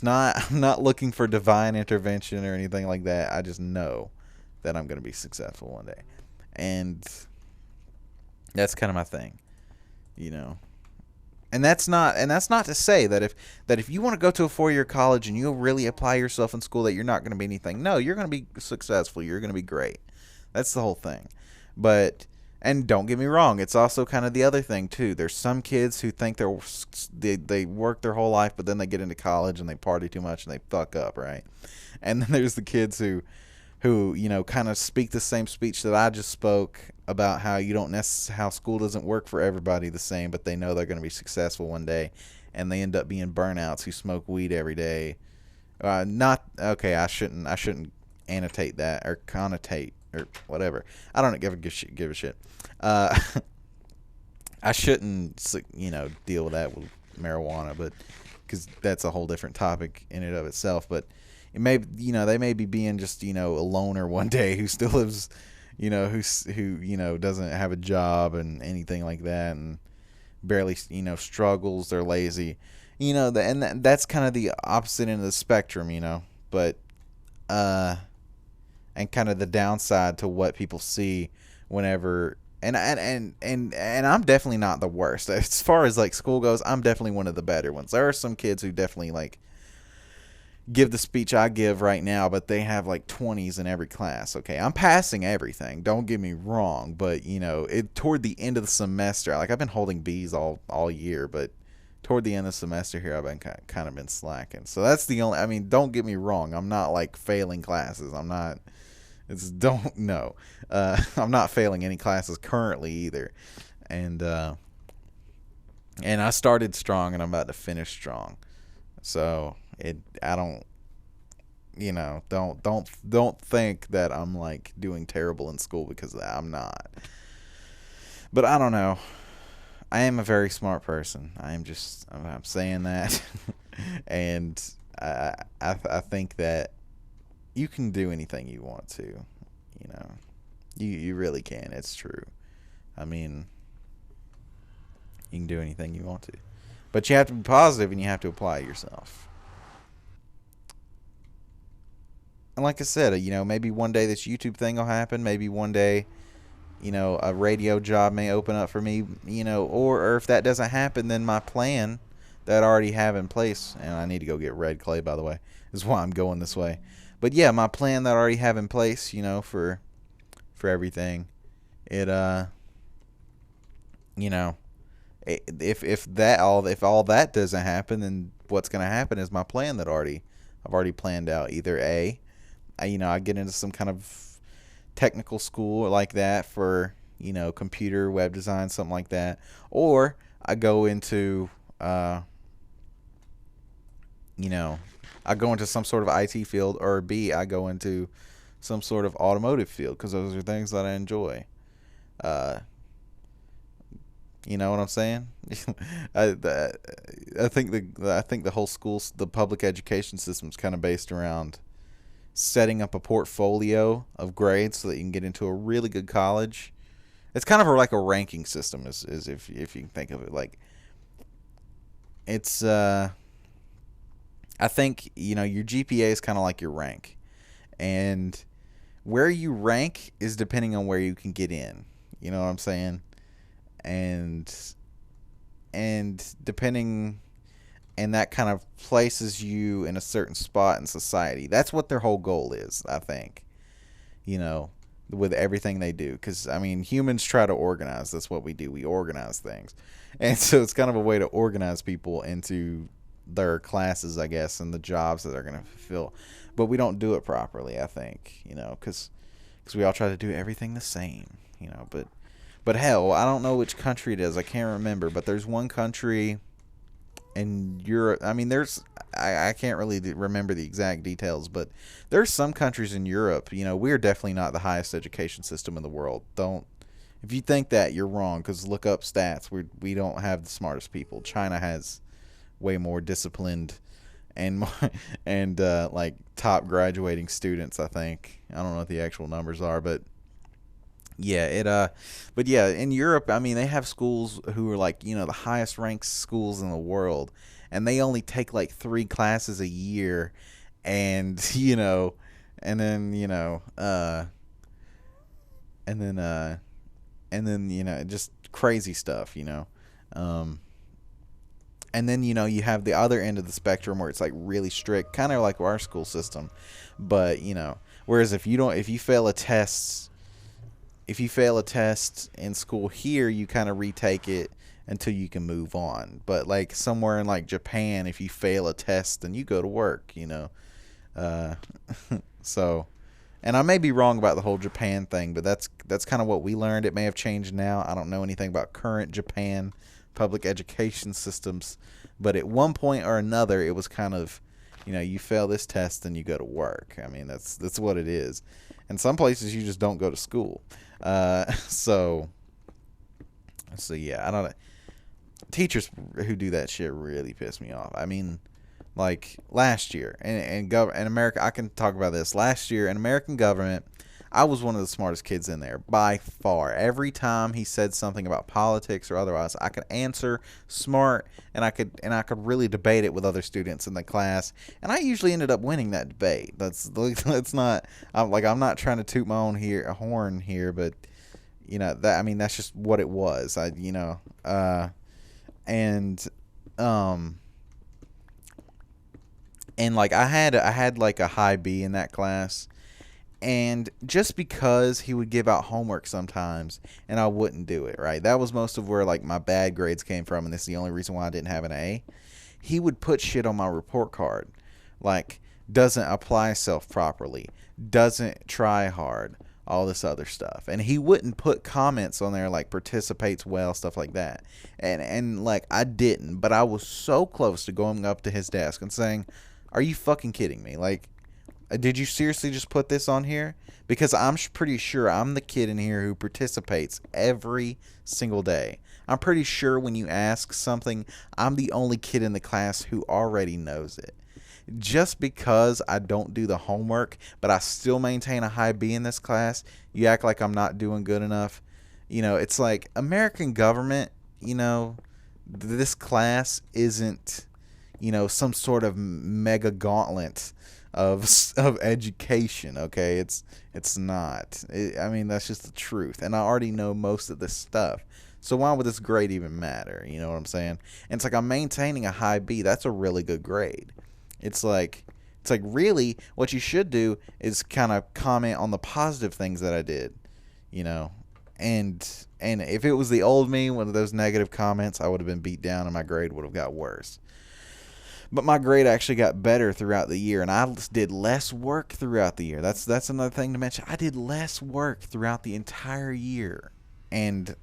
I'm not looking for divine intervention or anything like that. I just know that I'm going to be successful one day. And that's kind of my thing, And that's not to say that if you want to go to a 4-year college and you really apply yourself in school that you're not going to be anything. No, you're going to be successful. You're going to be great. That's the whole thing. And don't get me wrong, it's also kind of the other thing too. There's some kids who think they work their whole life, but then they get into college and they party too much and they fuck up, right? And then there's the kids who kind of speak the same speech that I just spoke about, how how school doesn't work for everybody the same, but they know they're going to be successful one day, and they end up being burnouts who smoke weed every day. Not okay. I shouldn't annotate that or connotate or whatever. I don't give a shit. I shouldn't deal with that with marijuana, but because that's a whole different topic in and of itself. But it may they may be being just a loner one day who still lives, who doesn't have a job and anything like that, and barely struggles. They're lazy, and that's kind of the opposite end of the spectrum, but and kind of the downside to what people see whenever. And I'm definitely not the worst as far as like school goes. I'm definitely one of the better ones. There are some kids who definitely like give the speech I give right now, but they have like 20s in every class. Okay, I'm passing everything. Don't get me wrong, but toward the end of the semester, like I've been holding B's all year, but toward the end of the semester here, I've been kind of been slacking. So that's the only. I mean, don't get me wrong. I'm not like failing classes. I'm not. I'm not failing any classes currently either, and I started strong and I'm about to finish strong, so I don't don't think that I'm like doing terrible in school because of that. I'm not, but I don't know. I am a very smart person. I'm saying that, and I think that you can do anything you want to. You know, you really can. It's true. I mean, you can do anything you want to, but you have to be positive and you have to apply it yourself. And like I said, maybe one day this YouTube thing will happen. Maybe one day, a radio job may open up for me. Or if that doesn't happen, then my plan that I already have in place, and I need to go get red clay, by the way, is why I'm going this way. But yeah, my plan that I already have in place, for everything, it you know, if all that doesn't happen, then what's going to happen is my plan that I've already planned out. Either I get into some kind of technical school like that for computer web design, something like that, or I go into I go into some sort of IT field, or B, I go into some sort of automotive field, because those are things that I enjoy. Uh, you know what I'm saying? I think the whole the public education system is kind of based around setting up a portfolio of grades so that you can get into a really good college. It's kind of like a ranking system, is if you can think of it like it's. I think your GPA is kind of like your rank, and where you rank is depending on where you can get in. You know what I'm saying? And depending, and that kind of places you in a certain spot in society. That's what their whole goal is, I think. With everything they do, because humans try to organize. That's what we do. We organize things, and so it's kind of a way to organize people into their classes, I guess, and the jobs that they're going to fulfill. But we don't do it properly, I think, because we all try to do everything the same, but hell, I don't know which country it is. I can't remember, but there's one country in Europe. I can't really remember the exact details, but there's some countries in Europe. We're definitely not the highest education system in the world. If you think that, you're wrong, because look up stats. We don't have the smartest people. China has way more disciplined and like top graduating students, I think. I don't know what the actual numbers are, but yeah, but yeah, in Europe, they have schools who are like, the highest ranked schools in the world, and they only take like 3 classes a year, and and then just crazy stuff, and then you have the other end of the spectrum where it's like really strict, kind of like our school system, but whereas if you fail a test in school here, you kind of retake it until you can move on. But like somewhere in like Japan, if you fail a test, then you go to work, So, and I may be wrong about the whole Japan thing, but that's kind of what we learned. It may have changed now. I don't know anything about current Japan public education systems, but at one point or another, it was kind of, you fail this test, then you go to work. That's what it is. And some places you just don't go to school. So yeah, I don't know. Teachers who do that shit really piss me off. Like last year in America, I can talk about this. Last year in American government, I was one of the smartest kids in there by far. Every time he said something about politics or otherwise, I could answer smart, and I could really debate it with other students in the class, and I usually ended up winning that debate. That's not. I'm not trying to toot my own horn here, but that's just what it was. And like I had like a high B in that class. And just because he would give out homework sometimes and I wouldn't do it, right? That was most of where like my bad grades came from, and this is the only reason why I didn't have an A. He would put shit on my report card, like doesn't apply himself properly, doesn't try hard, all this other stuff. And he wouldn't put comments on there like participates well, stuff like that. And like I didn't, but I was so close to going up to his desk and saying, "Are you fucking kidding me? Like, did you seriously just put this on here?" Because I'm pretty sure I'm the kid in here who participates every single day. I'm pretty sure when you ask something, I'm the only kid in the class who already knows it. just because I don't do the homework, but I still maintain a high B in this class, you act like I'm not doing good enough. It's like American government, this class isn't, some sort of mega gauntlet of education. Okay, it's not. I mean, that's just the truth, and I already know most of this stuff. So why would this grade even matter? You know what I'm saying? And it's like I'm maintaining a high B. That's a really good grade. It's like really what you should do is kind of comment on the positive things that I did, you know. And if it was the old me, one of those negative comments, I would have been beat down and my grade would have got worse. But my grade actually got better throughout the year, and I did less work throughout the year. That's another thing to mention. I did less work throughout the entire year, and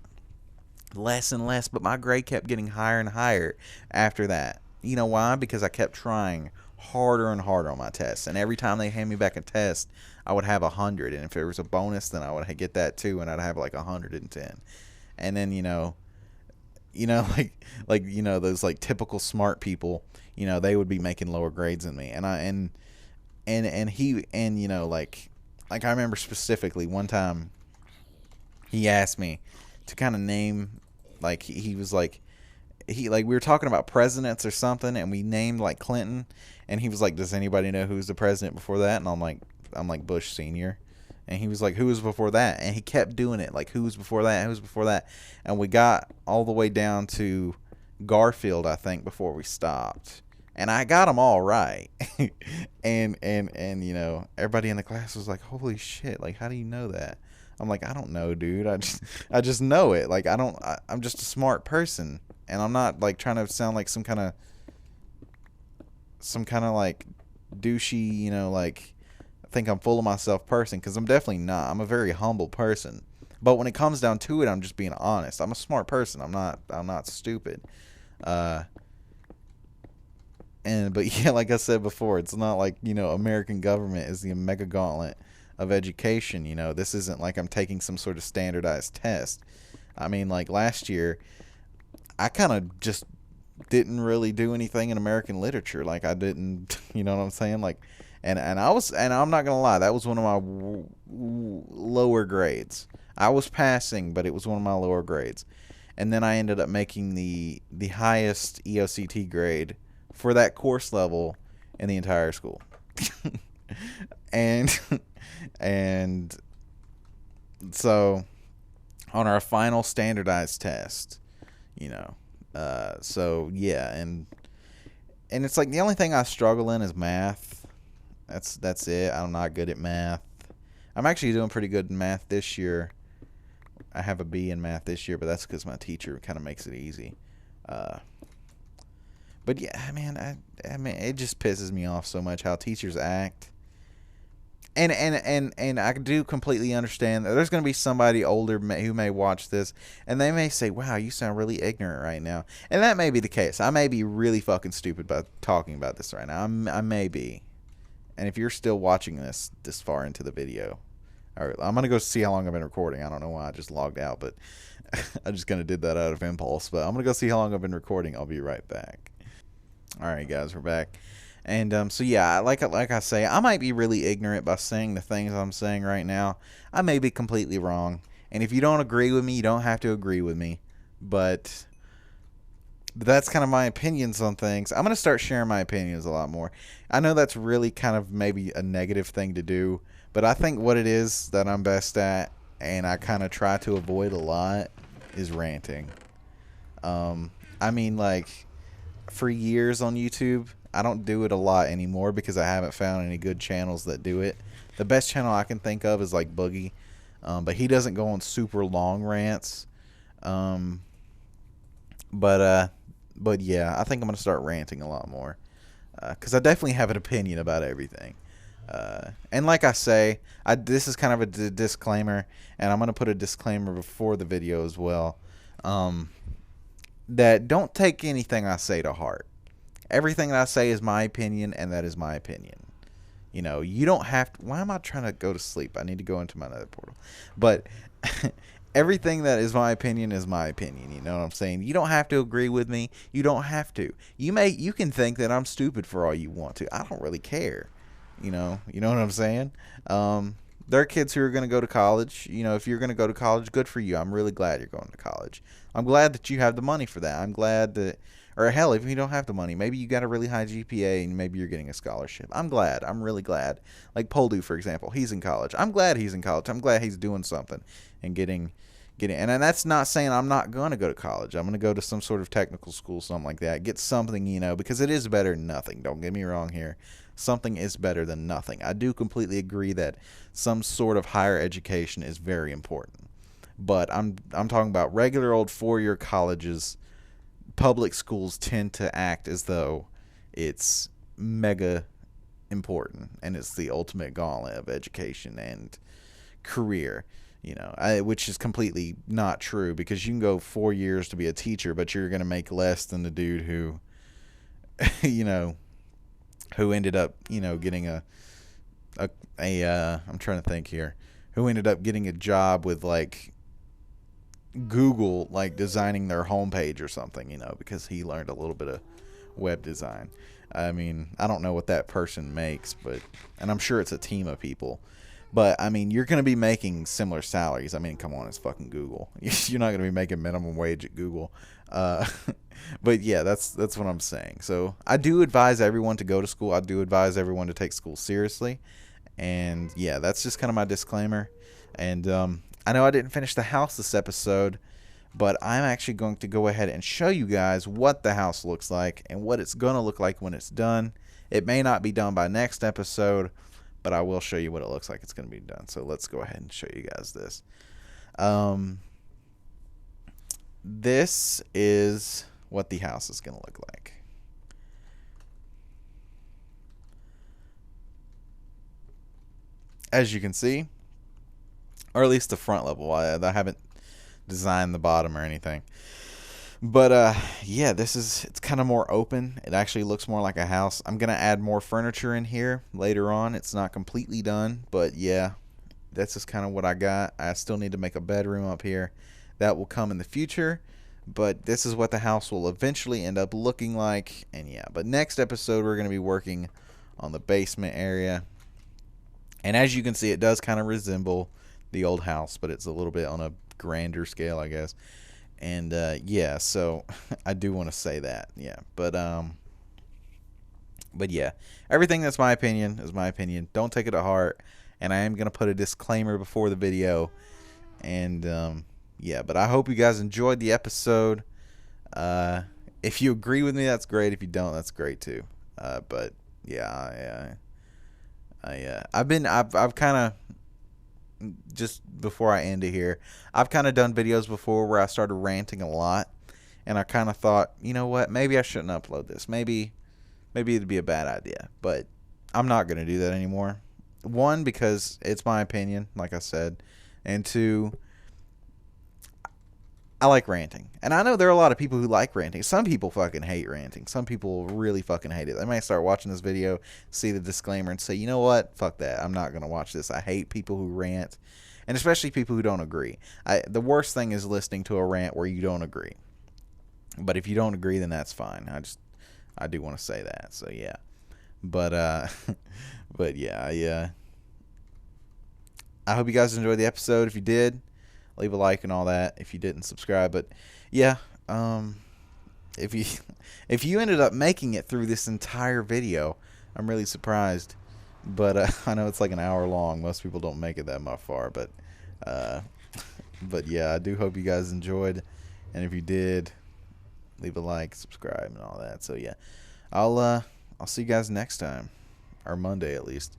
less and less, but my grade kept getting higher and higher after that. You know why? Because I kept trying harder and harder on my tests, and every time they hand me back a test, I would have 100, and if there was a bonus, then I would get that too, and I'd have like 110. And then those like typical smart people, they would be making lower grades than me, and I remember specifically one time he asked me to kind of name, like, he was like, we were talking about presidents or something, and we named like Clinton, and he was like, does anybody know who was the president before that? And I'm like Bush Senior. And he was like, who was before that? And he kept doing it, like, who was before that, who was before that? And we got all the way down to Garfield, I think, before we stopped. And I got them all right. and everybody in the class was like, holy shit, like, how do you know that? I'm like, I don't know, dude. I just know it. Like, I'm just a smart person, and I'm not like trying to sound like some kind of like douchey, like, I think I'm full of myself person, because I'm definitely not. I'm a very humble person. But when it comes down to it, I'm just being honest. I'm a smart person. I'm not stupid. But yeah, like I said before, it's not like, American government is the mega gauntlet of education. This isn't like I'm taking some sort of standardized test. I mean, like last year, I kind of just didn't really do anything in American literature. Like, I didn't, you know what I'm saying? Like, and I'm not gonna lie, that was one of my lower grades. I was passing, but it was one of my lower grades. And then I ended up making the highest EOCT grade for that course level in the entire school. and so on our final standardized test, so yeah, and it's like the only thing I struggle in is math. That's it. I'm not good at math. I'm actually doing pretty good in math this year. I have a B in math this year, but that's because my teacher kind of makes it easy. But yeah, man, I mean, it just pisses me off so much how teachers act. And I do completely understand that there's going to be somebody older who may watch this, and they may say, wow, you sound really ignorant right now. And that may be the case. I may be really fucking stupid by talking about this right now. I may be. And if you're still watching this far into the video, all right, I'm going to go see how long I've been recording. I don't know why I just logged out, but I just kind of did that out of impulse. But I'm going to go see how long I've been recording. I'll be right back. All right, guys, we're back. And so yeah, like I say, I might be really ignorant by saying the things I'm saying right now. I may be completely wrong. And if you don't agree with me, you don't have to agree with me. But that's kind of my opinions on things. I'm going to start sharing my opinions a lot more. I know that's really kind of maybe a negative thing to do, but I think what it is that I'm best at, and I kind of try to avoid a lot, is ranting. I mean, like, for years on YouTube, I don't do it a lot anymore because I haven't found any good channels that do it. The best channel I can think of is like Boogie, but he doesn't go on super long rants. But yeah, I think I'm gonna start ranting a lot more because I definitely have an opinion about everything. And like I say, this is kind of a disclaimer, and I'm gonna put a disclaimer before the video as well. That don't take anything I say to heart. Everything that I say is my opinion, and that is my opinion. You don't have to. Why am I trying to go to sleep? I need to go into my nether portal. But everything that is my opinion is my opinion. You know what I'm saying? You don't have to agree with me. You don't have to. You can think that I'm stupid for all you want to. I don't really care. You know what I'm saying? There are kids who are going to go to college. You know, if you're going to go to college, good for you. I'm really glad you're going to college. I'm glad that you have the money for that. I'm glad that, or hell, if you don't have the money, maybe you got a really high GPA and maybe you're getting a scholarship. I'm glad. I'm really glad. Like Poldu, for example, he's in college. I'm glad he's in college. I'm glad he's doing something and getting. And that's not saying I'm not going to go to college. I'm going to go to some sort of technical school, something like that. Get something, you know, because it is better than nothing. Don't get me wrong here. Something is better than nothing. I do completely agree that some sort of higher education is very important. But I'm talking about regular old four-year colleges. Public schools tend to act as though it's mega important and it's the ultimate gauntlet of education and career. You know, which is completely not true, because you can go 4 years to be a teacher, but you're going to make less than the dude who, you know, who ended up, you know, getting I'm trying to think here, who ended up getting a job with like Google, like designing their homepage or something, you know, because he learned a little bit of web design. I mean, I don't know what that person makes, and I'm sure it's a team of people. But, I mean, you're going to be making similar salaries. I mean, come on, it's fucking Google. You're not going to be making minimum wage at Google. But, yeah, that's what I'm saying. So, I do advise everyone to go to school. I do advise everyone to take school seriously. And, yeah, that's just kind of my disclaimer. And I know I didn't finish the house this episode, but I'm actually going to go ahead and show you guys what the house looks like and what it's going to look like when it's done. It may not be done by next episode, but I will show you what it looks like it's going to be done. So let's go ahead and show you guys this. This is what the house is going to look like. As you can see, or at least the front level. I haven't designed the bottom or anything. But, yeah, it's kind of more open. It actually looks more like a house. I'm going to add more furniture in here later on. It's not completely done, but, yeah, that's just kind of what I got. I still need to make a bedroom up here. That will come in the future, but this is what the house will eventually end up looking like. And, yeah, but next episode we're going to be working on the basement area. And as you can see, it does kind of resemble the old house, but it's a little bit on a grander scale, I guess. And yeah, so I do want to say that, yeah. But yeah, everything that's my opinion is my opinion. Don't take it to heart. And I am gonna put a disclaimer before the video. And yeah, but I hope you guys enjoyed the episode. If you agree with me, that's great. If you don't, that's great too. But yeah, I've kind of, just before I end it here, I've kind of done videos before where I started ranting a lot, and I kind of thought, you know what, maybe I shouldn't upload this. Maybe it'd be a bad idea, but I'm not going to do that anymore. One, because it's my opinion, like I said, and two, I like ranting. And I know there are a lot of people who like ranting. Some people fucking hate ranting. Some people really fucking hate it. They might start watching this video, see the disclaimer, and say, you know what? Fuck that. I'm not going to watch this. I hate people who rant, and especially people who don't agree. The worst thing is listening to a rant where you don't agree. But if you don't agree, then that's fine. I do want to say that. So, yeah. But, but yeah, I hope you guys enjoyed the episode. If you did, leave a like and all that. If you didn't, subscribe. But yeah, if you ended up making it through this entire video, I'm really surprised. But I know it's like an hour long. Most people don't make it that much far. But yeah, I do hope you guys enjoyed. And if you did, leave a like, subscribe, and all that. So yeah, I'll see you guys next time, or Monday at least.